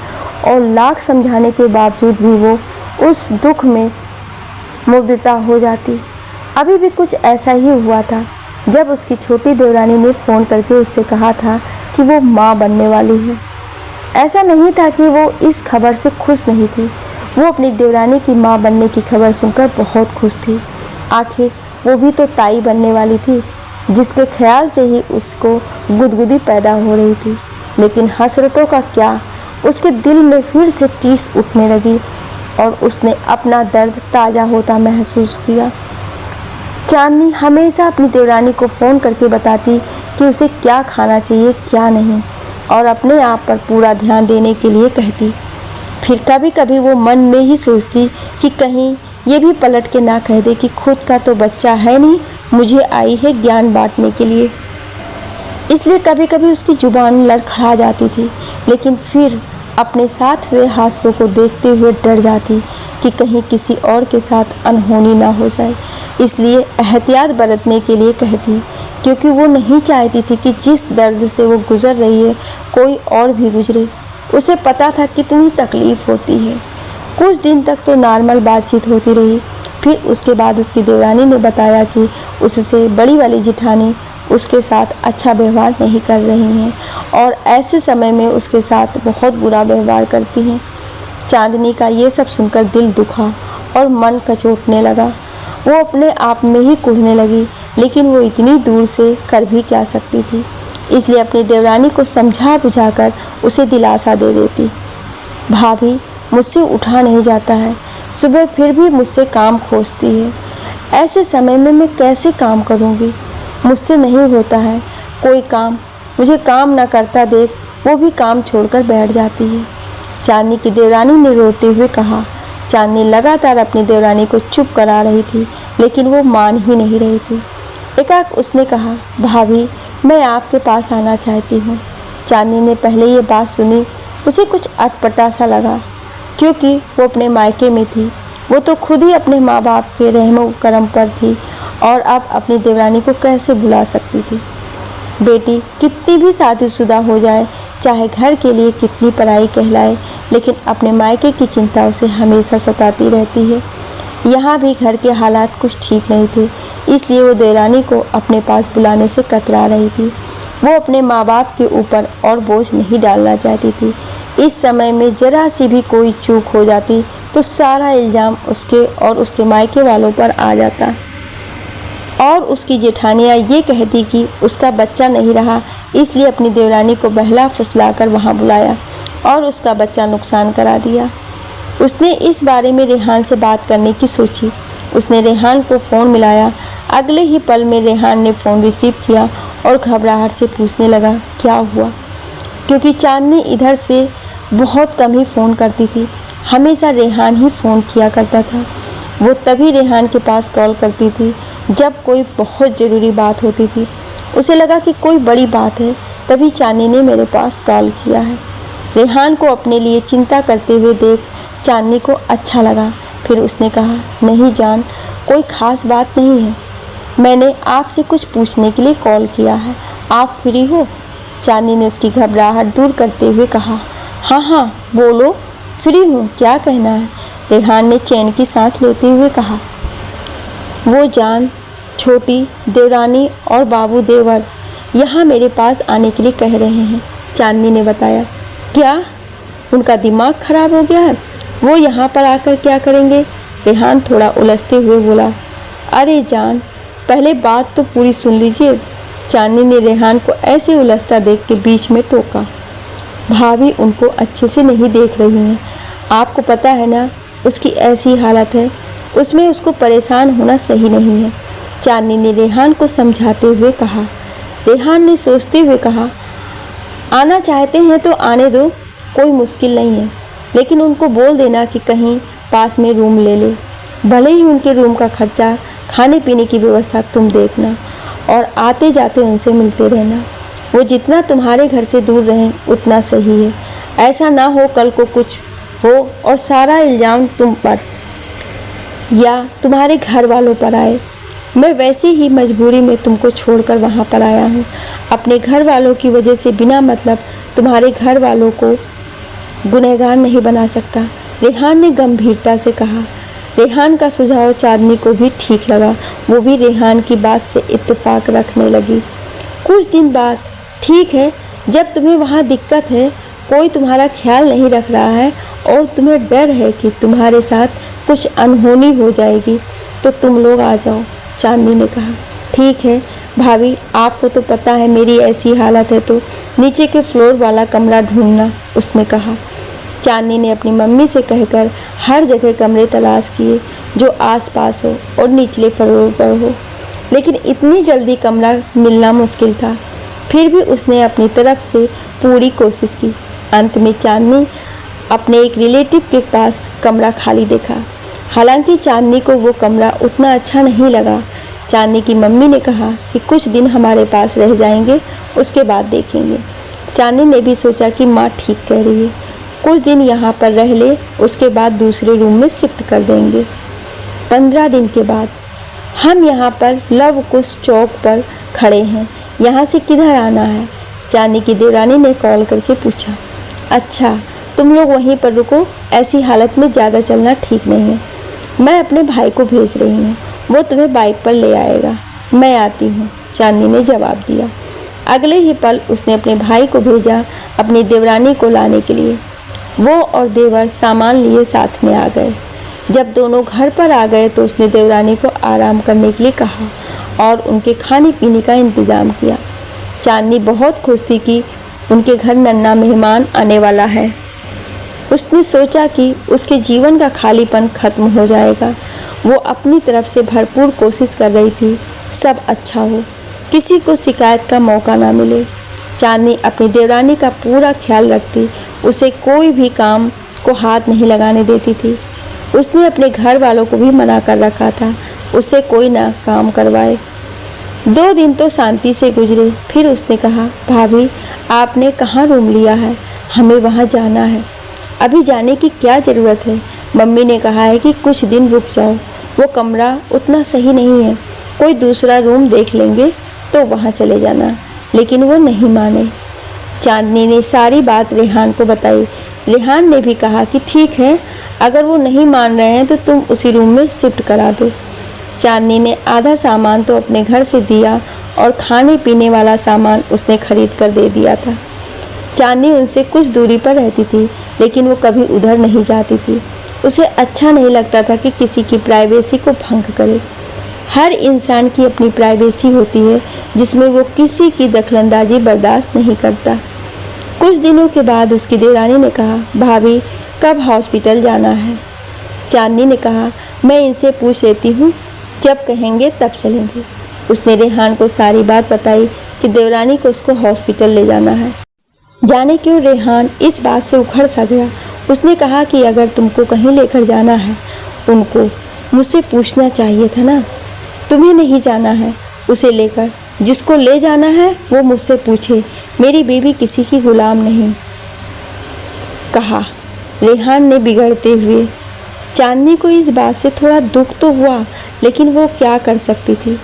और लाख समझाने के बावजूद भी वो उस दुख में मुग्धता हो जाती। अभी भी कुछ ऐसा ही हुआ था जब उसकी छोटी देवरानी ने फ़ोन करके उससे कहा था कि वो माँ बनने वाली है। ऐसा नहीं था कि वो इस खबर से खुश नहीं थी, वो अपनी देवरानी की माँ बनने की खबर सुनकर बहुत खुश थी। आखिर वो भी तो ताई बनने वाली थी, जिसके ख्याल से ही उसको गुदगुदी पैदा हो रही थी। लेकिन हसरतों का क्या, उसके दिल में फिर से टीस उठने लगी और उसने अपना दर्द ताज़ा होता महसूस किया। चांदनी हमेशा अपनी देवरानी को फ़ोन करके बताती कि उसे क्या खाना चाहिए क्या नहीं, और अपने आप पर पूरा ध्यान देने के लिए कहती। फिर कभी कभी वो मन में ही सोचती कि कहीं ये भी पलट के ना कह दे कि खुद का तो बच्चा है नहीं, मुझे आई है ज्ञान बांटने के लिए। इसलिए कभी कभी उसकी जुबान लड़खड़ा जाती थी, लेकिन फिर अपने साथ हुए हादसों को देखते हुए डर जाती कि कहीं किसी और के साथ अनहोनी ना हो जाए। इसलिए एहतियात बरतने के लिए कहती, क्योंकि वो नहीं चाहती थी कि जिस दर्द से वो गुजर रही है कोई और भी गुजरे। उसे पता था कितनी तकलीफ़ होती है। कुछ दिन तक तो नॉर्मल बातचीत होती रही, फिर उसके बाद उसकी देवरानी ने बताया कि उससे बड़ी वाली जिठानी उसके साथ अच्छा व्यवहार नहीं कर रही हैं और ऐसे समय में उसके साथ बहुत बुरा व्यवहार करती हैं। चांदनी का ये सब सुनकर दिल दुखा और मन कचोटने लगा। वो अपने आप में ही कुढ़ने लगी, लेकिन वो इतनी दूर से कर भी क्या सकती थी। इसलिए अपनी देवरानी को समझा बुझाकर उसे दिलासा दे देती। भाभी, मुझसे उठा नहीं जाता है, सुबह फिर भी मुझसे काम खोजती है। ऐसे समय में मैं कैसे काम करूँगी? मुझसे नहीं होता है कोई काम। मुझे काम ना करता देख वो भी काम छोड़कर बैठ जाती है। चांदनी की देवरानी ने रोते हुए कहा। चांदनी लगातार अपनी देवरानी को चुप करा रही थी, लेकिन वो मान ही नहीं रही थी। एकाएक उसने कहा, भाभी, मैं आपके पास आना चाहती हूँ। चांदनी ने पहले ये बात सुनी, उसे कुछ अटपटा सा लगा, क्योंकि वो अपने मायके में थी। वो तो खुद ही अपने माँ बाप के रहमो करम पर थी और अब अपनी देवरानी को कैसे भुला सकती थी। बेटी कितनी भी शादीशुदा हो जाए, चाहे घर के लिए कितनी पराई कहलाए, लेकिन अपने मायके की चिंता उसे हमेशा सताती रहती है। यहाँ भी घर के हालात कुछ ठीक नहीं थे, इसलिए वो देवरानी को अपने पास बुलाने से कतरा रही थी। वो अपने माँ बाप के ऊपर और बोझ नहीं डालना चाहती थी। इस समय में जरा सी भी कोई चूक हो जाती तो सारा इल्ज़ाम उसके और उसके मायके वालों पर आ जाता और उसकी जेठानियाँ ये कहती कि उसका बच्चा नहीं रहा, इसलिए अपनी देवरानी को बहला फुसलाकर वहाँ बुलाया और उसका बच्चा नुकसान करा दिया। उसने इस बारे में रेहान से बात करने की सोची। उसने रेहान को फ़ोन मिलाया। अगले ही पल में रेहान ने फ़ोन रिसीव किया और घबराहट से पूछने लगा, क्या हुआ? क्योंकि चांदनी इधर से बहुत कम ही फ़ोन करती थी, हमेशा रेहान ही फ़ोन किया करता था। वो तभी रेहान के पास कॉल करती थी जब कोई बहुत ज़रूरी बात होती थी। उसे लगा कि कोई बड़ी बात है, तभी चांदनी ने मेरे पास कॉल किया है। रेहान को अपने लिए चिंता करते हुए देख चांदनी को अच्छा लगा। फिर उसने कहा, नहीं जान, कोई ख़ास बात नहीं है, मैंने आपसे कुछ पूछने के लिए कॉल किया है, आप फ्री हो? चांदनी ने उसकी घबराहट दूर करते हुए कहा, हाँ हाँ बोलो, फ्री हूँ, क्या कहना है? रेहान ने चैन की सांस लेते हुए कहा। वो जान, छोटी देवरानी और बाबू देवर यहाँ मेरे पास आने के लिए कह रहे हैं, चांदनी ने बताया। क्या उनका दिमाग खराब हो गया है? वो यहाँ पर आकर क्या करेंगे? रेहान थोड़ा उलझते हुए बोला। अरे जान, पहले बात तो पूरी सुन लीजिए। चांदनी ने रेहान को ऐसे उलझता देख के बीच में टोका। भाभी उनको अच्छे से नहीं देख रही हैं। आपको पता है ना उसकी ऐसी हालत है, उसमें उसको परेशान होना सही नहीं है, चांदनी ने रेहान को समझाते हुए कहा। रेहान ने सोचते हुए कहा, आना चाहते हैं तो आने दो, कोई मुश्किल नहीं है, लेकिन उनको बोल देना कि कहीं पास में रूम ले ले। भले ही उनके रूम का खर्चा, खाने पीने की व्यवस्था तुम देखना और आते जाते उनसे मिलते रहना। वो जितना तुम्हारे घर से दूर रहें उतना सही है। ऐसा ना हो कल को कुछ हो और सारा इल्ज़ाम तुम पर या तुम्हारे घर वालों पर आए। मैं वैसे ही मजबूरी में तुमको छोड़कर वहाँ पर आया हूँ। अपने घर वालों की वजह से बिना मतलब तुम्हारे घर वालों को गुनहगार नहीं बना सकता, रेहान ने गंभीरता से कहा। रेहान का सुझाव चांदनी को भी ठीक लगा। वो भी रेहान की बात से इत्तेफाक रखने लगी। कुछ दिन बाद, ठीक है, जब तुम्हें वहाँ दिक्कत है, कोई तुम्हारा ख्याल नहीं रख रहा है और तुम्हें डर है कि तुम्हारे साथ कुछ अनहोनी हो जाएगी, तो तुम लोग आ जाओ, चांदनी ने कहा। ठीक है भाभी, आपको तो पता है मेरी ऐसी हालत है, तो नीचे के फ्लोर वाला कमरा ढूंढना, उसने कहा। चांदनी ने अपनी मम्मी से कहकर हर जगह कमरे तलाश किए जो आसपास हो और निचले फ्लोर पर हो, लेकिन इतनी जल्दी कमरा मिलना मुश्किल था। फिर भी उसने अपनी तरफ से पूरी कोशिश की। अंत में चांदनी अपने एक रिलेटिव के पास कमरा खाली देखा। हालांकि चांदनी को वो कमरा उतना अच्छा नहीं लगा। चांदनी की मम्मी ने कहा कि कुछ दिन हमारे पास रह जाएंगे, उसके बाद देखेंगे। चांदनी ने भी सोचा कि माँ ठीक कह रही है, कुछ दिन यहाँ पर रह ले, उसके बाद दूसरे रूम में शिफ्ट कर देंगे। 15 दिन के बाद हम यहाँ पर लव कुश चौक पर खड़े हैं, यहाँ से किधर आना है? चांदनी की देवरानी ने कॉल करके पूछा। अच्छा, तुम लोग वहीं पर रुको, ऐसी हालत में ज़्यादा चलना ठीक नहीं है। मैं अपने भाई को भेज रही हूँ, वो तुम्हें बाइक पर ले आएगा। मैं आती हूँ, चांदनी ने जवाब दिया। अगले ही पल उसने अपने भाई को भेजा अपनी देवरानी को लाने के लिए। वो और देवर सामान लिए साथ में आ गए। जब दोनों घर पर आ गए तो उसने देवरानी को आराम करने के लिए कहा और उनके खाने पीने का इंतज़ाम किया। चांदनी बहुत खुश थी कि उनके घर नन्हा मेहमान आने वाला है। उसने सोचा कि उसके जीवन का खालीपन खत्म हो जाएगा। वो अपनी तरफ से भरपूर कोशिश कर रही थी सब अच्छा हो, किसी को शिकायत का मौका ना मिले। चांदनी अपनी देवरानी का पूरा ख्याल रखती, उसे कोई भी काम को हाथ नहीं लगाने देती थी। उसने अपने घर वालों को भी मना कर रखा था उससे कोई ना काम करवाए। 2 दिन तो शांति से गुजरे। फिर उसने कहा, भाभी आपने कहाँ रूम लिया है? हमें वहाँ जाना है। अभी जाने की क्या ज़रूरत है? मम्मी ने कहा है कि कुछ दिन रुक जाओ, वो कमरा उतना सही नहीं है, कोई दूसरा रूम देख लेंगे तो वहाँ चले जाना। लेकिन वो नहीं माने। चांदनी ने सारी बात रेहान को बताई। रेहान ने भी कहा कि ठीक है, अगर वो नहीं मान रहे हैं तो तुम उसी रूम में शिफ्ट करा दो। चांदनी ने आधा सामान तो अपने घर से दिया और खाने पीने वाला सामान उसने खरीद कर दे दिया था। चांदनी उनसे कुछ दूरी पर रहती थी, लेकिन वो कभी उधर नहीं जाती थी। उसे अच्छा नहीं लगता था कि किसी की प्राइवेसी को भंग करे। हर इंसान की अपनी प्राइवेसी होती है जिसमें वो किसी की दखलंदाजी बर्दाश्त नहीं करता। कुछ दिनों के बाद उसकी देवरानी ने कहा, भाभी कब हॉस्पिटल जाना है? चांदनी ने कहा, मैं इनसे पूछ लेती हूँ, जब कहेंगे तब चलेंगे। उसने रेहान को सारी बात बताई कि देवरानी को उसको हॉस्पिटल ले जाना है। जाने क्यों रेहान इस बात से उखड़ सा गया। उसने कहा कि अगर तुमको कहीं लेकर जाना है उनको मुझसे पूछना चाहिए था ना। तुम्हें नहीं जाना है उसे लेकर, जिसको ले जाना है वो मुझसे पूछे। मेरी बीवी किसी की गुलाम नहीं, कहा रेहान ने बिगड़ते हुए। चांदनी को इस बात से थोड़ा दुख तो हुआ, लेकिन वो क्या कर सकती थी।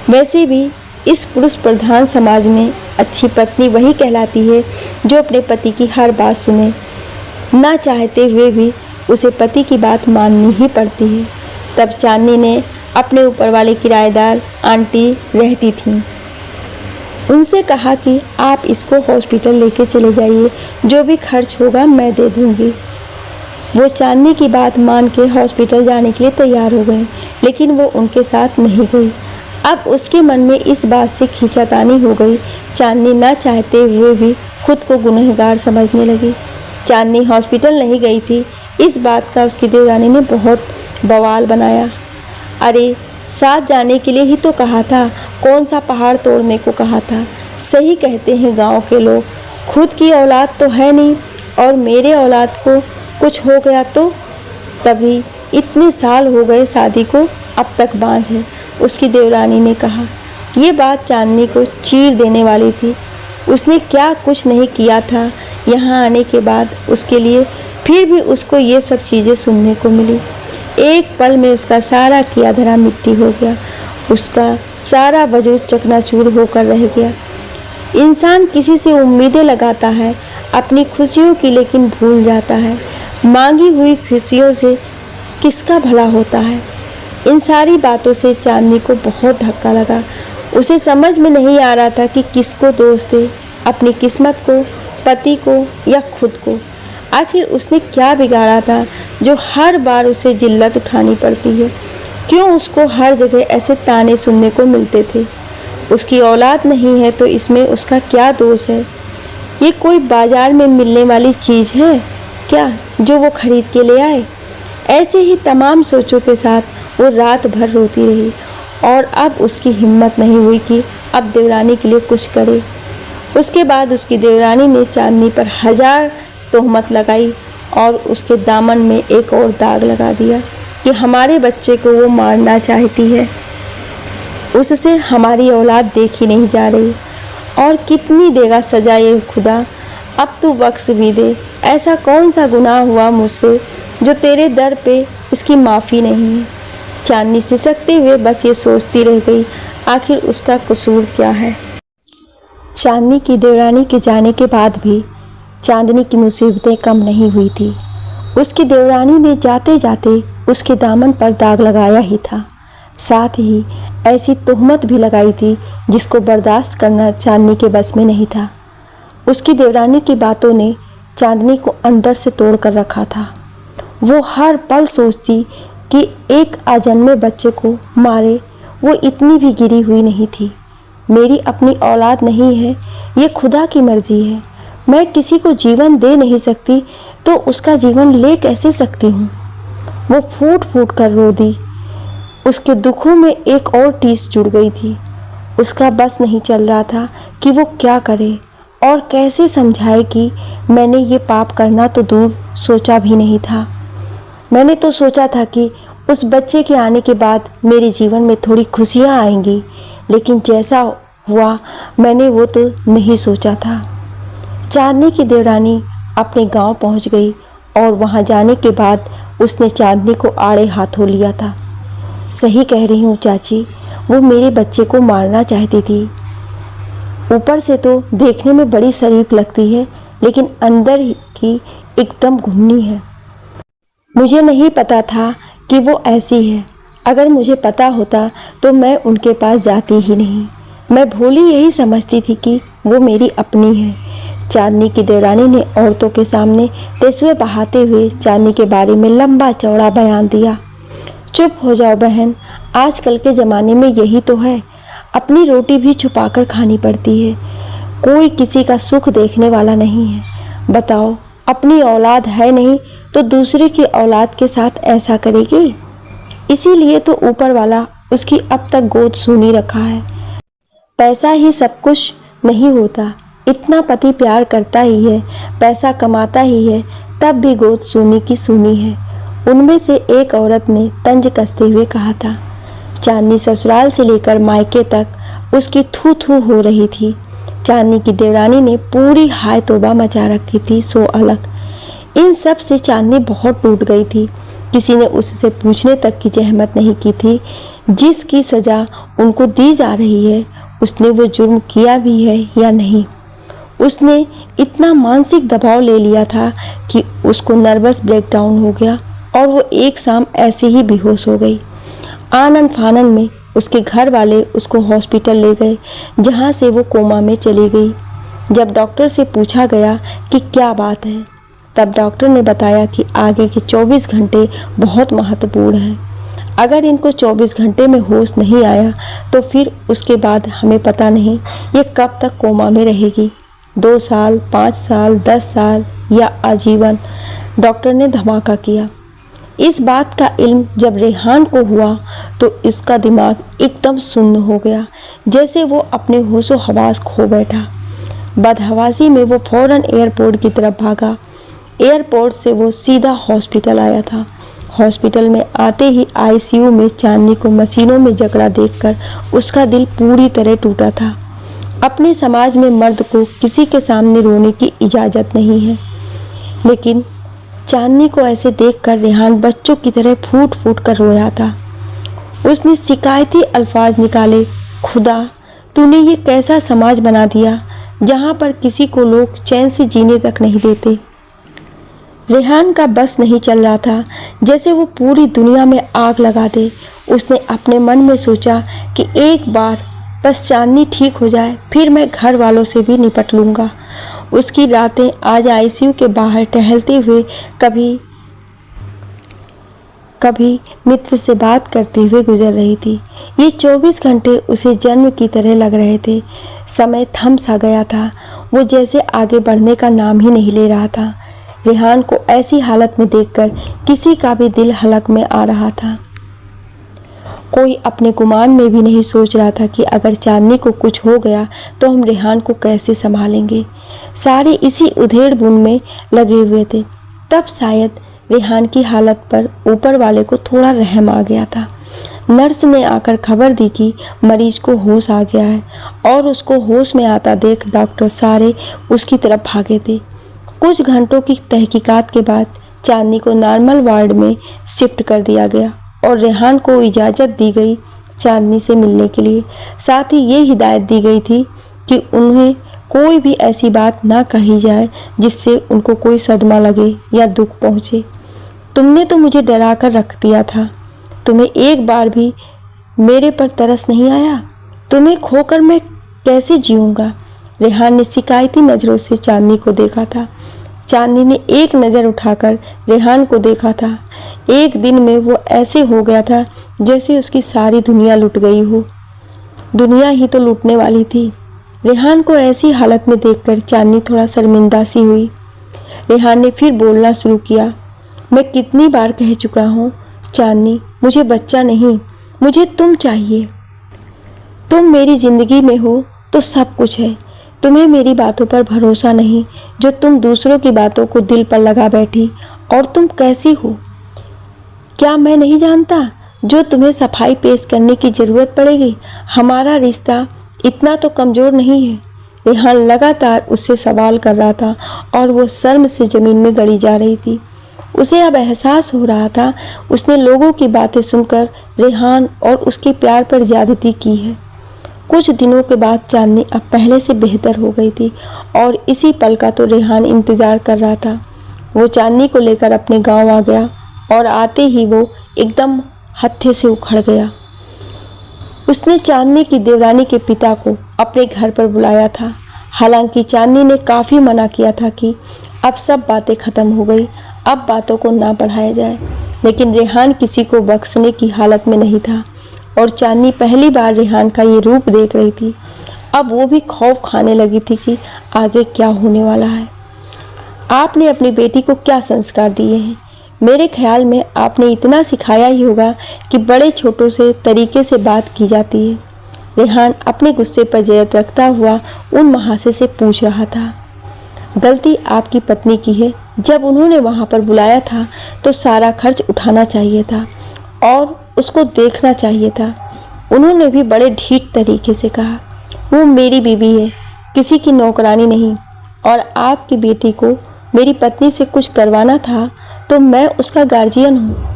वैसे भी इस पुरुष प्रधान समाज में अच्छी पत्नी वही कहलाती है जो अपने पति की हर बात सुने। ना चाहते हुए भी उसे पति की बात माननी ही पड़ती है। तब चांदनी ने अपने ऊपर वाले किराएदार आंटी रहती थीं, उनसे कहा कि आप इसको हॉस्पिटल लेके चले जाइए, जो भी खर्च होगा मैं दे दूंगी। वो चांदनी की बात मान के हॉस्पिटल जाने के लिए तैयार हो गए, लेकिन वो उनके साथ नहीं गई। अब उसके मन में इस बात से खींचातानी हो गई। चांदनी ना चाहते हुए भी खुद को गुनहगार समझने लगी। चांदनी हॉस्पिटल नहीं गई थी, इस बात का उसकी देवरानी ने बहुत बवाल बनाया। अरे साथ जाने के लिए ही तो कहा था, कौन सा पहाड़ तोड़ने को कहा था। सही कहते हैं गांव के लोग, खुद की औलाद तो है नहीं और मेरे औलाद को कुछ हो गया तो। तभी इतने साल हो गए शादी को, अब तक बांझ है, उसकी देवरानी ने कहा। ये बात चांदनी को चीर देने वाली थी। उसने क्या कुछ नहीं किया था यहाँ आने के बाद उसके लिए, फिर भी उसको ये सब चीज़ें सुनने को मिली। एक पल में उसका सारा किया धरा मिट्टी हो गया, उसका सारा वजूद चकनाचूर होकर रह गया। इंसान किसी से उम्मीदें लगाता है अपनी खुशियों की, लेकिन भूल जाता है मांगी हुई खुशियों से किसका भला होता है। इन सारी बातों से चांदनी को बहुत धक्का लगा। उसे समझ में नहीं आ रहा था कि किसको दोष दे, अपनी किस्मत को, पति को या खुद को। आखिर उसने क्या बिगाड़ा था जो हर बार उसे जिल्लत उठानी पड़ती है। क्यों उसको हर जगह ऐसे ताने सुनने को मिलते थे। उसकी औलाद नहीं है तो इसमें उसका क्या दोष है। ये कोई बाजार में मिलने वाली चीज़ है क्या जो वो खरीद के ले आए। ऐसे ही तमाम सोचों के साथ वो रात भर रोती रही और अब उसकी हिम्मत नहीं हुई कि अब देवरानी के लिए कुछ करे। उसके बाद उसकी देवरानी ने चांदनी पर 1000 तोहमत लगाई और उसके दामन में एक और दाग लगा दिया कि हमारे बच्चे को वो मारना चाहती है, उससे हमारी औलाद देखी नहीं जा रही। और कितनी देगा सजा ये खुदा, अब तू बख्श भी दे। ऐसा कौन सा गुनाह हुआ मुझसे जो तेरे दर पे इसकी माफ़ी नहीं है। चांदनी सिसकते हुए बस ये सोचती रह गई, आखिर उसका कसूर क्या है। चांदनी की देवरानी के जाने के बाद भी चांदनी की मुसीबतें कम नहीं हुई थी। उसकी देवरानी ने जाते जाते उसके दामन पर दाग लगाया ही था, साथ ही ऐसी तोहमत भी लगाई थी जिसको बर्दाश्त करना चांदनी के बस में नहीं था। उसकी देवरानी की बातों ने चांदनी को अंदर से तोड़ कर रखा था। वो हर पल सोचती कि एक अजन्मे बच्चे को मारे। वो इतनी भी गिरी हुई नहीं थी। मेरी अपनी औलाद नहीं है, ये खुदा की मर्जी है। मैं किसी को जीवन दे नहीं सकती तो उसका जीवन ले कैसे सकती हूँ। वो फूट फूट कर रो दी। उसके दुखों में एक और टीस जुड़ गई थी। उसका बस नहीं चल रहा था कि वो क्या करे और कैसे समझाए कि मैंने ये पाप करना तो दूर सोचा भी नहीं था। मैंने तो सोचा था कि उस बच्चे के आने के बाद मेरे जीवन में थोड़ी खुशियाँ आएंगी, लेकिन जैसा हुआ मैंने वो तो नहीं सोचा था। चांदनी की देवरानी अपने गांव पहुंच गई और वहां जाने के बाद उसने चांदनी को आड़े हाथों लिया था। सही कह रही हूँ चाची, वो मेरे बच्चे को मारना चाहती थी। ऊपर से तो देखने में बड़ी शरीफ लगती है, लेकिन अंदर की एकदम घुन्नी है। मुझे नहीं पता था कि वो ऐसी है। अगर मुझे पता होता तो मैं उनके पास जाती ही नहीं। मैं भोली यही समझती थी कि वो मेरी अपनी है। चांदनी की देवरानी ने औरतों के सामने तेसुए बहाते हुए चांदनी के बारे में लंबा चौड़ा बयान दिया। चुप हो जाओ बहन, आजकल के ज़माने में यही तो है। अपनी रोटी भी छुपाकर खानी पड़ती है। कोई किसी का सुख देखने वाला नहीं है। बताओ, अपनी औलाद है नहीं तो दूसरे की औलाद के साथ ऐसा करेगी। इसीलिए तो ऊपर वाला उसकी अब तक गोद सूनी रखा है। पैसा ही सब कुछ नहीं होता। इतना पति प्यार करता ही है, पैसा कमाता ही है, तब भी गोद सूनी की सूनी है। उनमें से एक औरत ने तंज कसते हुए कहा था। चांदनी ससुराल से लेकर मायके तक उसकी थू थू हो रही थी। चांदनी की देवरानी ने पूरी हाय तौबा मचा रखी थी, सो अलग। इन सब से चांदनी बहुत टूट गई थी। किसी ने उससे पूछने तक की जहमत नहीं की थी। जिसकी सज़ा उनको दी जा रही है, उसने वो जुर्म किया भी है या नहीं। उसने इतना मानसिक दबाव ले लिया था कि उसको नर्वस ब्रेकडाउन हो गया और वो एक शाम ऐसे ही बेहोश हो गई। आनन फानन में उसके घर वाले उसको हॉस्पिटल ले गए, जहाँ से वो कोमा में चली गई। जब डॉक्टर से पूछा गया कि क्या बात है, तब डॉक्टर ने बताया कि आगे के 24 घंटे बहुत महत्वपूर्ण हैं। अगर इनको 24 घंटे में होश नहीं आया तो फिर उसके बाद हमें पता नहीं ये कब तक कोमा में रहेगी, 2 साल, 5 साल, 10 साल या आजीवन। डॉक्टर ने धमाका किया। इस बात का इल्म जब रेहान को हुआ तो इसका दिमाग एकदम सुन्न हो गया, जैसे वो अपने होशो हवास खो बैठा। बदहवासी में वो फौरन एयरपोर्ट की तरफ भागा। एयरपोर्ट से वो सीधा हॉस्पिटल आया था। हॉस्पिटल में आते ही आईसीयू में चांदनी को मशीनों में जकड़ा देखकर उसका दिल पूरी तरह टूटा था। अपने समाज में मर्द को किसी के सामने रोने की इजाज़त नहीं है, लेकिन चांदनी को ऐसे देखकर रेहान बच्चों की तरह फूट फूट कर रोया था। उसने शिकायती अल्फाज निकाले, खुदा तूने ये कैसा समाज बना दिया जहाँ पर किसी को लोग चैन से जीने तक नहीं देते। रेहान का बस नहीं चल रहा था, जैसे वो पूरी दुनिया में आग लगा दे। उसने अपने मन में सोचा कि एक बार बस चांदनी ठीक हो जाए, फिर मैं घर वालों से भी निपट लूँगा। उसकी रातें आज आईसीयू के बाहर टहलते हुए कभी मित्र से बात करते हुए गुजर रही थी। ये 24 घंटे उसे जन्म की तरह लग रहे थे। समय थम सा गया था, वो जैसे आगे बढ़ने का नाम ही नहीं ले रहा था। रेहान को ऐसी हालत में देखकर किसी का भी दिल हलक में आ रहा था। कोई अपने गुमान में भी नहीं सोच रहा था कि अगर चांदनी को कुछ हो गया तो हम रेहान को कैसे संभालेंगे। सारे इसी उधेड़-बुन में लगे हुए थे। तब शायद रेहान की हालत पर ऊपर वाले को थोड़ा रहम आ गया था। नर्स ने आकर खबर दी कि मरीज को होश आ गया है और उसको होश में आता देख डॉक्टर सारे उसकी तरफ भागे थे। कुछ घंटों की तहकीकात के बाद चांदनी को नॉर्मल वार्ड में शिफ्ट कर दिया गया और रेहान को इजाज़त दी गई चांदनी से मिलने के लिए। साथ ही ये हिदायत दी गई थी कि उन्हें कोई भी ऐसी बात ना कही जाए जिससे उनको कोई सदमा लगे या दुख पहुँचे। तुमने तो मुझे डरा कर रख दिया था, तुम्हें एक बार भी मेरे पर तरस नहीं आया? तुम्हें खोकर मैं कैसे जीऊँगा? रेहान ने शिकायती नज़रों से चांदनी को देखा था। चांदनी ने एक नज़र उठाकर रेहान को देखा था। एक दिन में वो ऐसे हो गया था जैसे उसकी सारी दुनिया लुट गई हो। दुनिया ही तो लूटने वाली थी। रेहान को ऐसी हालत में देखकर चांदनी थोड़ा शर्मिंदा सी हुई। रेहान ने फिर बोलना शुरू किया, मैं कितनी बार कह चुका हूँ चांदनी, मुझे बच्चा नहीं, मुझे तुम चाहिए। तुम मेरी ज़िंदगी में हो तो सब कुछ है। तुम्हें मेरी बातों पर भरोसा नहीं जो तुम दूसरों की बातों को दिल पर लगा बैठी। और तुम कैसी हो क्या मैं नहीं जानता? जो तुम्हें सफाई पेश करने की ज़रूरत पड़ेगी। हमारा रिश्ता इतना तो कमज़ोर नहीं है। रेहान लगातार उससे सवाल कर रहा था और वो शर्म से ज़मीन में गड़ी जा रही थी। उसे अब एहसास हो रहा था उसने लोगों की बातें सुनकर रेहान और उसके प्यार पर ज़्यादती की है। कुछ दिनों के बाद चांदनी अब पहले से बेहतर हो गई थी और इसी पल का तो रेहान इंतज़ार कर रहा था। वो चांदनी को लेकर अपने गांव आ गया और आते ही वो एकदम हत्थे से उखड़ गया। उसने चांदनी की देवरानी के पिता को अपने घर पर बुलाया था। हालांकि चांदनी ने काफ़ी मना किया था कि अब सब बातें ख़त्म हो गई, अब बातों को ना बढ़ाया जाए, लेकिन रेहान किसी को बख्शने की हालत में नहीं था और चांदनी पहली बार रेहान का ये रूप देख रही थी। अब वो भी खौफ खाने लगी थी कि आगे क्या होने वाला है। आपने अपनी बेटी को क्या संस्कार दिए हैं? मेरे ख्याल में आपने इतना सिखाया ही होगा कि बड़े छोटों से तरीके से बात की जाती है। रेहान अपने गुस्से पर जयत रखता हुआ उन महाशय से पूछ रहा था। गलती आपकी पत्नी की है। जब उन्होंने वहाँ पर बुलाया था तो सारा खर्च उठाना चाहिए था और उसको देखना चाहिए था। उन्होंने भी बड़े ढीठ तरीके से कहा, वो मेरी बीवी है, किसी की नौकरानी नहीं, और आपकी बेटी को मेरी पत्नी से कुछ करवाना था तो मैं उसका गार्जियन हूँ।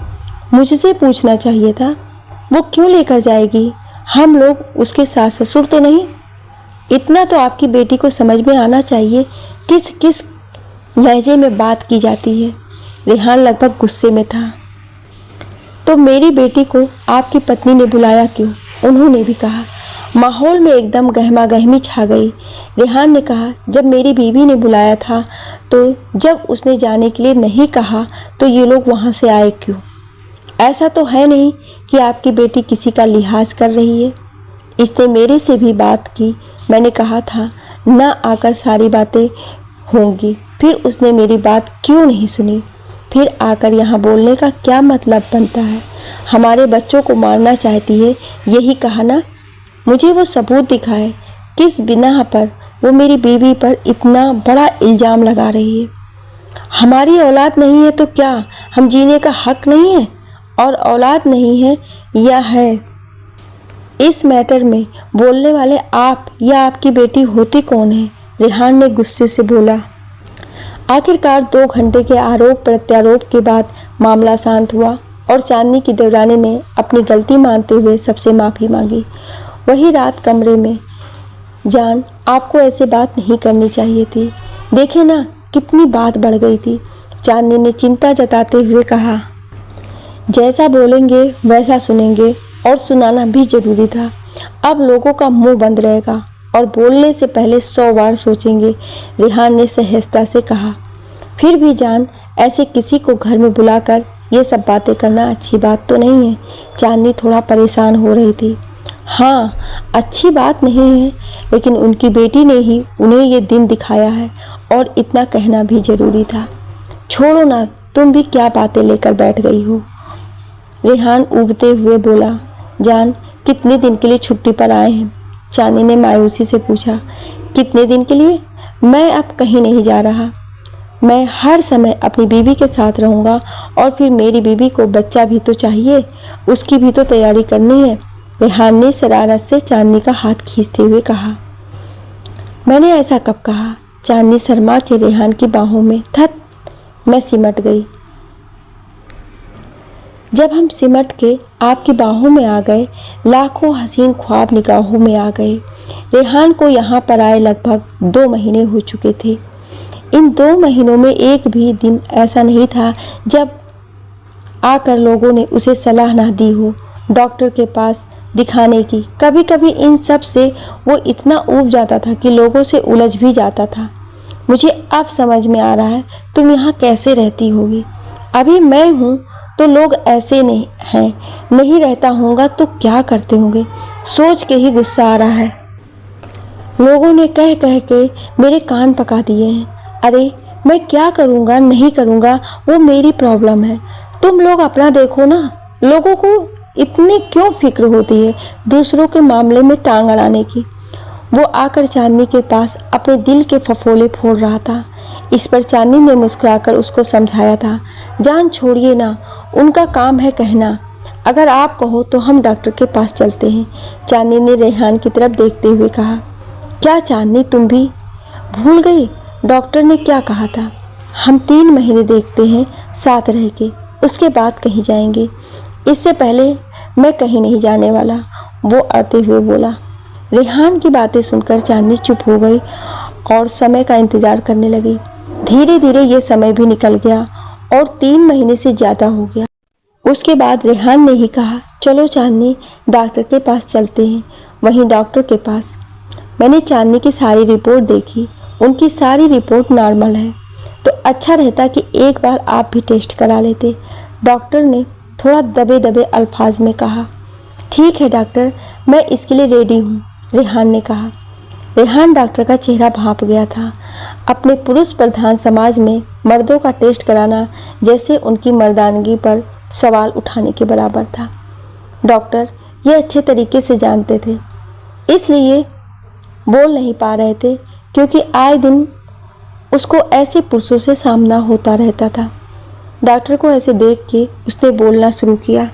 मुझसे पूछना चाहिए था वो क्यों लेकर जाएगी। हम लोग उसके सास ससुर तो नहीं। इतना तो आपकी बेटी को समझ में आना चाहिए किस किस लहजे में बात की जाती है। रेहान लगभग गुस्से में था। तो मेरी बेटी को आपकी पत्नी ने बुलाया क्यों? उन्होंने भी कहा, माहौल में एकदम गहमा गहमी छा गई। रेहान ने कहा, जब मेरी बीवी ने बुलाया था तो जब उसने जाने के लिए नहीं कहा तो ये लोग वहाँ से आए क्यों? ऐसा तो है नहीं कि आपकी बेटी किसी का लिहाज कर रही है। इसने मेरे से भी बात की। मैंने कहा था ना आकर सारी बातें होंगी, फिर उसने मेरी बात क्यों नहीं सुनी? फिर आकर यहाँ बोलने का क्या मतलब बनता है? हमारे बच्चों को मारना चाहती है, यही कहा ना? मुझे वो सबूत दिखाए, किस बिना पर वो मेरी बीवी पर इतना बड़ा इल्ज़ाम लगा रही है। हमारी औलाद नहीं है तो क्या हम जीने का हक नहीं है? और औलाद नहीं है या है? इस मैटर में बोलने वाले आप या आपकी बेटी होती कौन है? रेहान ने गुस्से से बोला। आखिरकार 2 घंटे के आरोप प्रत्यारोप के बाद मामला शांत हुआ और चांदनी की देवरानी ने अपनी गलती मानते हुए सबसे माफ़ी मांगी। वही रात कमरे में, जान आपको ऐसे बात नहीं करनी चाहिए थी, देखे ना कितनी बात बढ़ गई थी। चांदनी ने चिंता जताते हुए कहा, जैसा बोलेंगे वैसा सुनेंगे और सुनाना भी जरूरी था। अब लोगों का मुंह बंद रहेगा और बोलने से पहले 100 बार सोचेंगे, रेहान ने सहजता से कहा। फिर भी जान, ऐसे किसी को घर में बुलाकर ये सब बातें करना अच्छी बात तो नहीं है। चांदनी थोड़ा परेशान हो रही थी। हाँ, अच्छी बात नहीं है, लेकिन उनकी बेटी ने ही उन्हें ये दिन दिखाया है और इतना कहना भी जरूरी था। छोड़ो ना, तुम भी क्या बातें लेकर बैठ गई हो? रेहान उबते हुए बोला। जान कितने दिन के लिए छुट्टी पर आए हैं? चांदनी ने मायूसी से पूछा। कितने दिन के लिए? मैं अब कहीं नहीं जा रहा। मैं हर समय अपनी बीवी के साथ रहूँगा और फिर मेरी बीवी को बच्चा भी तो चाहिए, उसकी भी तो तैयारी करनी है। रेहान ने शरारत से चांदनी का हाथ खींचते हुए कहा। मैंने ऐसा कब कहा? चांदनी शर्मा के रेहान की बाहों में थत मैं सिमट गई। जब हम सिमट के आपकी बाहों में आ गए, लाखों हसीन ख्वाब निगाहों में आ गए। रेहान को यहाँ पर आए लगभग 2 महीने हो चुके थे। इन 2 महीनों में एक भी दिन ऐसा नहीं था जब आकर लोगों ने उसे सलाह ना दी हो डॉक्टर के पास दिखाने की। कभी कभी इन सब से वो इतना ऊब जाता था कि लोगों से उलझ भी जाता था। मुझे अब समझ में आ रहा है तुम यहाँ कैसे रहती होगी। अभी मैं हूँ तो लोग ऐसे नहीं हैं, नहीं रहता होगा तो क्या करते होंगे, सोच के ही गुस्सा आ रहा है। लोगों ने कह कह के मेरे कान पका दिए हैं। अरे मैं क्या करूँगा नहीं करूँगा वो मेरी प्रॉब्लम है। तुम लोग अपना देखो ना। लोगों को इतनी क्यों फिक्र होती है दूसरों के मामले में टांग अड़ाने की? वो आकर चांदनी के पास अपने दिल के फफोले फोड़ रहा था। इस पर चांदनी ने मुस्कुराकर उसको समझाया था। जान छोड़िए ना, उनका काम है कहना। अगर आप कहो तो हम डॉक्टर के पास चलते हैं। चांदनी ने रेहान की तरफ देखते हुए कहा। क्या चांदनी, तुम भी भूल गई डॉक्टर ने क्या कहा था? हम 3 महीने देखते हैं साथ रह के, उसके बाद कहीं जाएंगे। इससे पहले मैं कहीं नहीं जाने वाला, वो आते हुए बोला। रेहान की बातें सुनकर चांदनी चुप हो गई और समय का इंतजार करने लगी। धीरे धीरे ये समय भी निकल गया और 3 महीने से ज़्यादा हो गया। उसके बाद रेहान ने ही कहा, चलो चांदनी डॉक्टर के पास चलते हैं। वहीं डॉक्टर के पास मैंने चांदनी की सारी रिपोर्ट देखी। उनकी सारी रिपोर्ट नॉर्मल है। तो अच्छा रहता कि एक बार आप भी टेस्ट करा लेते, डॉक्टर ने थोड़ा दबे दबे अल्फाज में कहा। ठीक है डॉक्टर, मैं इसके लिए रेडी हूँ, रेहान ने कहा। रेहान डॉक्टर का चेहरा भाप गया था। अपने पुरुष प्रधान समाज में मर्दों का टेस्ट कराना जैसे उनकी मर्दानगी पर सवाल उठाने के बराबर था। डॉक्टर ये अच्छे तरीके से जानते थे, इसलिए बोल नहीं पा रहे थे क्योंकि आए दिन उसको ऐसे पुरुषों से सामना होता रहता था। डॉक्टर को ऐसे देख के उसने बोलना शुरू किया।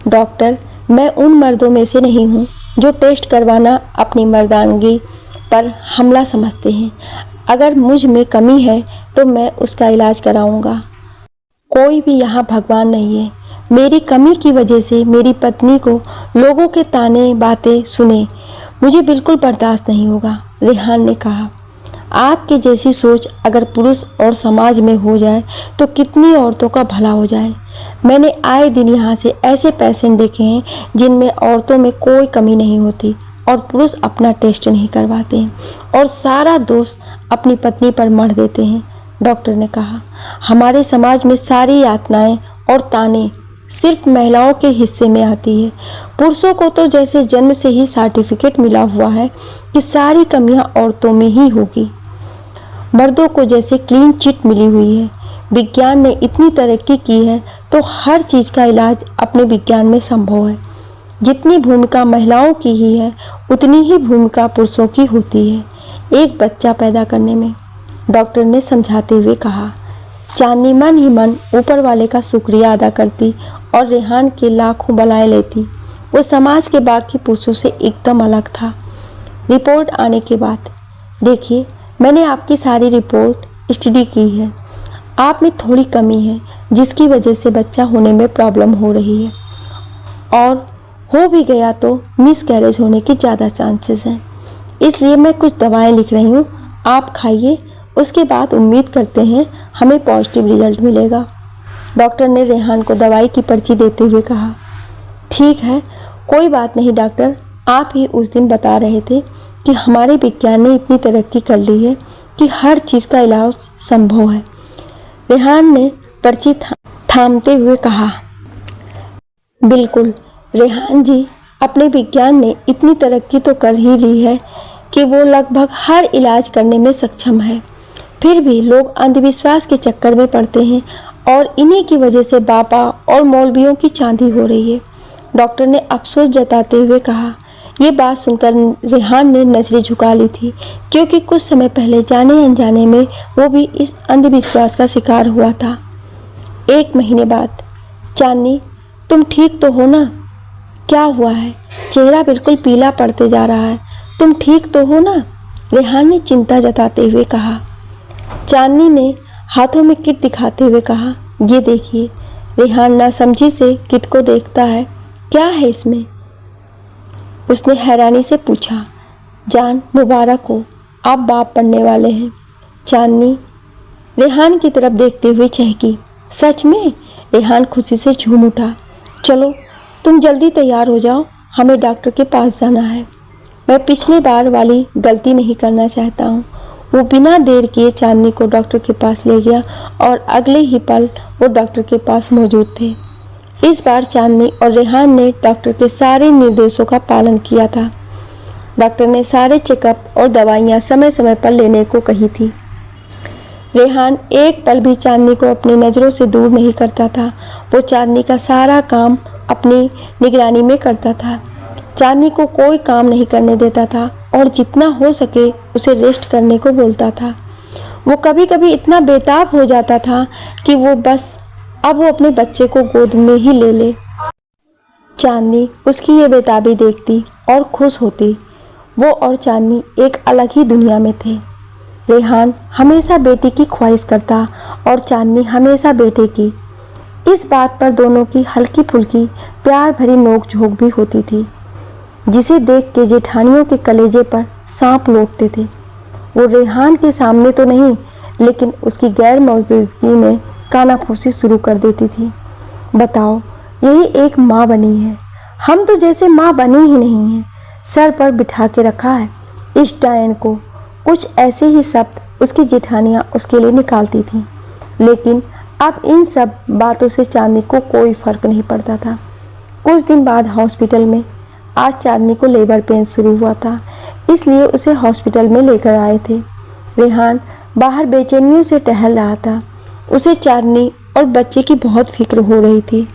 डॉक्टर, मैं उन मर्दों में से नहीं हूँ जो टेस्ट करवाना अपनी मर्दानगी पर हमला समझते हैं। अगर मुझ में कमी है तो मैं उसका इलाज कराऊंगा। कोई भी यहाँ भगवान नहीं है। मेरी कमी की वजह से मेरी पत्नी को लोगों के ताने बातें सुने, मुझे बिल्कुल बर्दाश्त नहीं होगा, रेहान ने कहा। आपके जैसी सोच अगर पुरुष और समाज में हो जाए तो कितनी औरतों का भला हो जाए। मैंने आए दिन यहाँ से ऐसे पेशेंट देखे हैं जिनमें औरतों में कोई कमी नहीं होती। और पुरुष अपना टेस्ट नहीं करवाते हैं और सारा दोष अपनी पत्नी पर मढ़ देते हैं। डॉक्टर ने कहा, हमारे समाज में सारी यातनाएं और ताने सिर्फ महिलाओं के हिस्से में आती है। पुरुषों को तो जैसे जन्म से ही सर्टिफिकेट मिला हुआ है कि सारी कमियां औरतों में ही होगी। मर्दों को जैसे क्लीन चिट मिली हुई है। विज्ञान ने इतनी तरक्की की है तो हर चीज़ का इलाज अपने विज्ञान में संभव है। जितनी भूमिका महिलाओं की ही है उतनी ही भूमिका पुरुषों की होती है एक बच्चा पैदा करने में, डॉक्टर ने समझाते हुए कहा। चांदनी मन ही मन ऊपर वाले का शुक्रिया अदा करती और रेहान के लाखों बलाएं लेती। वो समाज के बाकी पुरुषों से एकदम अलग था। रिपोर्ट आने के बाद, देखिए मैंने आपकी सारी रिपोर्ट स्टडी की है। आप में थोड़ी कमी है जिसकी वजह से बच्चा होने में प्रॉब्लम हो रही है और हो भी गया तो मिसकैरेज होने की ज़्यादा चांसेस हैं। इसलिए मैं कुछ दवाएं लिख रही हूँ, आप खाइए, उसके बाद उम्मीद करते हैं हमें पॉजिटिव रिजल्ट मिलेगा। डॉक्टर ने रेहान को दवाई की पर्ची देते हुए कहा। ठीक है, कोई बात नहीं डॉक्टर, आप ही उस दिन बता रहे थे कि हमारे विज्ञान ने इतनी तरक्की कर ली है कि हर चीज़ का इलाज संभव है। रेहान ने पर्ची थामते हुए कहा। बिल्कुल रेहान जी, अपने विज्ञान ने इतनी तरक्की तो कर ही ली है कि वो लगभग हर इलाज करने में सक्षम है। फिर भी लोग अंधविश्वास के चक्कर में पड़ते हैं और इन्हीं की वजह से बाबा और मौलवियों की चांदी हो रही है, डॉक्टर ने अफसोस जताते हुए कहा। ये बात सुनकर रेहान ने नजरें झुका ली थी क्योंकि कुछ समय पहले जाने अनजाने में वो भी इस अंधविश्वास का शिकार हुआ था। 1 महीने बाद, चांदनी तुम ठीक तो हो ना? क्या हुआ है? चेहरा बिल्कुल पीला पड़ते जा रहा है, तुम ठीक तो हो ना? रेहान ने चिंता जताते हुए कहा। चांदनी ने हाथों में किट दिखाते हुए कहा, ये देखिए। रेहान नासमझी से किट को देखता है। क्या है इसमें? उसने हैरानी से पूछा। जान मुबारक हो, आप बाप बनने वाले हैं। चांदनी रेहान की तरफ देखते हुए चहकी। सच में? रेहान खुशी से झूम उठा। चलो तुम जल्दी तैयार हो जाओ, हमें डॉक्टर के पास जाना है। मैं पिछली बार वाली गलती नहीं करना चाहता हूँ। वो बिना देर किए चांदनी को डॉक्टर के पास ले गया और अगले ही पल वो डॉक्टर के पास मौजूद थे। इस बार चांदनी और रेहान ने डॉक्टर के सारे निर्देशों का पालन किया था। डॉक्टर ने सारे चेकअप और दवाइयाँ समय समय पर लेने को कही थी। रेहान एक पल भी चांदनी को अपनी नज़रों से दूर नहीं करता था। वो चांदनी का सारा काम अपनी निगरानी में करता था। चांदनी को कोई काम नहीं करने देता था और जितना हो सके उसे रेस्ट करने को बोलता था। वो कभी कभी इतना बेताब हो जाता था कि वो बस अब वो अपने बच्चे को गोद में ही ले ले। चांदनी उसकी ये बेताबी देखती और खुश होती। वो और चांदनी एक अलग ही दुनिया में थे। रेहान हमेशा बेटी की ख्वाहिश करता और चांदनी हमेशा बेटे की। इस बात पर दोनों की हल्की फुल्की प्यार भरी नोक-झोंक भी होती थी, जिसे देख के जेठानियों के कलेजे पर सांप लौटते थे। वो रेहान के सामने तो नहीं, लेकिन उसकी गैर मौजूदगी में कानाफूसी शुरू कर देती थी। बताओ, यही एक माँ बनी है। हम तो जैसे माँ बनी ही नहीं है। सर पर बिठा के रखा है इस डायन को। कुछ ऐसे ही शब्द उसकी जेठानियाँ उसके लिए निकालती थीं, लेकिन अब इन सब बातों से चांदनी को कोई फर्क नहीं पड़ता था। कुछ दिन बाद हॉस्पिटल में, आज चांदनी को लेबर पेन शुरू हुआ था, इसलिए उसे हॉस्पिटल में लेकर आए थे। रेहान बाहर बेचैनियों से टहल रहा था। उसे चांदनी और बच्चे की बहुत फिक्र हो रही थी।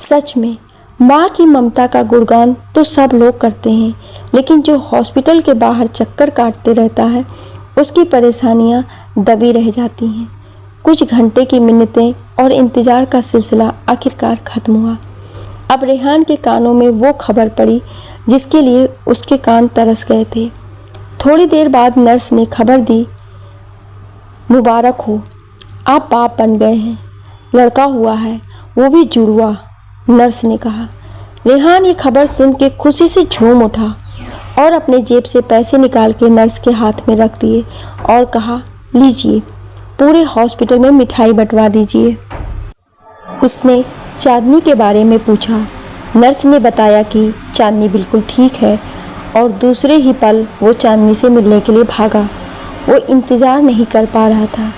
सच में माँ की ममता का गुणगान तो सब लोग करते हैं, लेकिन जो हॉस्पिटल के बाहर चक्कर काटते रहता है उसकी परेशानियाँ दबी रह जाती हैं। कुछ घंटे की मिन्नतें और इंतज़ार का सिलसिला आखिरकार ख़त्म हुआ। अब रेहान के कानों में वो खबर पड़ी जिसके लिए उसके कान तरस गए थे। थोड़ी देर बाद नर्स ने खबर दी, मुबारक हो, आप बाप बन गए हैं, लड़का हुआ है, वो भी जुड़वा, नर्स ने कहा। रेहान ये खबर सुन के खुशी से झूम उठा और अपने जेब से पैसे निकाल के नर्स के हाथ में रख दिए और कहा, लीजिए, पूरे हॉस्पिटल में मिठाई बंटवा दीजिए। उसने चांदनी के बारे में पूछा। नर्स ने बताया कि चांदनी बिल्कुल ठीक है और दूसरे ही पल वो चांदनी से मिलने के लिए भागा। वो इंतज़ार नहीं कर पा रहा था।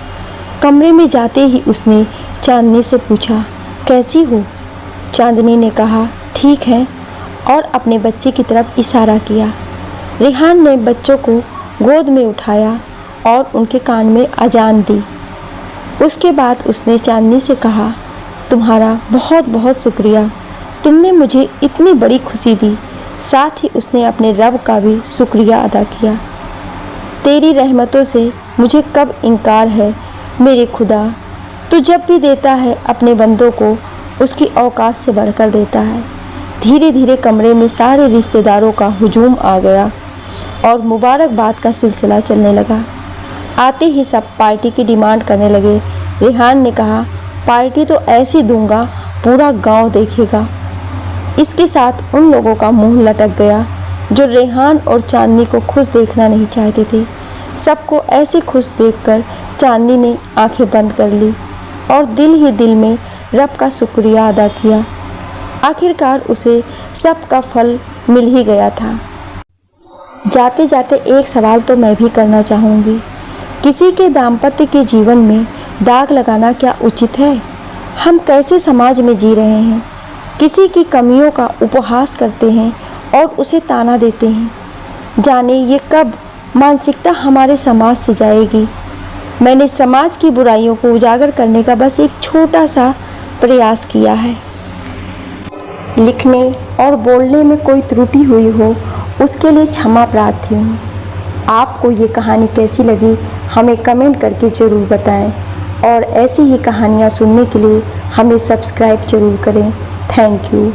कमरे में जाते ही उसने चांदनी से पूछा, कैसी हो? चांदनी ने कहा, ठीक है, और अपने बच्चे की तरफ इशारा किया। रेहान ने बच्चों को गोद में उठाया और उनके कान में अजान दी। उसके बाद उसने चांदनी से कहा, तुम्हारा बहुत बहुत शुक्रिया, तुमने मुझे इतनी बड़ी खुशी दी। साथ ही उसने अपने रब का भी शुक्रिया अदा किया। तेरी रहमतों से मुझे कब इनकार है मेरे खुदा। तू जब भी देता है अपने बंदों को उसकी औकात से बढ़कर देता है। धीरे धीरे कमरे में सारे रिश्तेदारों का हुजूम आ गया और मुबारकबाद का सिलसिला चलने लगा। आते ही सब पार्टी की डिमांड करने लगे। रेहान ने कहा, पार्टी तो ऐसी दूंगा पूरा गांव देखेगा। इसके साथ उन लोगों का मुंह लटक गया जो रेहान और चांदनी को खुश देखना नहीं चाहते थे। सबको ऐसे खुश देखकर चांदनी ने आंखें बंद कर ली और दिल ही दिल में रब का शुक्रिया अदा किया। आखिरकार उसे सब का फल मिल ही गया था। जाते जाते एक सवाल तो मैं भी करना चाहूँगी, किसी के दाम्पत्य के जीवन में दाग लगाना क्या उचित है? हम कैसे समाज में जी रहे हैं? किसी की कमियों का उपहास करते हैं और उसे ताना देते हैं। जाने ये कब मानसिकता हमारे समाज से जाएगी। मैंने समाज की बुराइयों को उजागर करने का बस एक छोटा सा प्रयास किया है। लिखने और बोलने में कोई त्रुटि हुई हो उसके लिए क्षमा प्रार्थी हूँ। आपको ये कहानी कैसी लगी हमें कमेंट करके ज़रूर बताएं और ऐसी ही कहानियाँ सुनने के लिए हमें सब्सक्राइब ज़रूर करें। Thank you.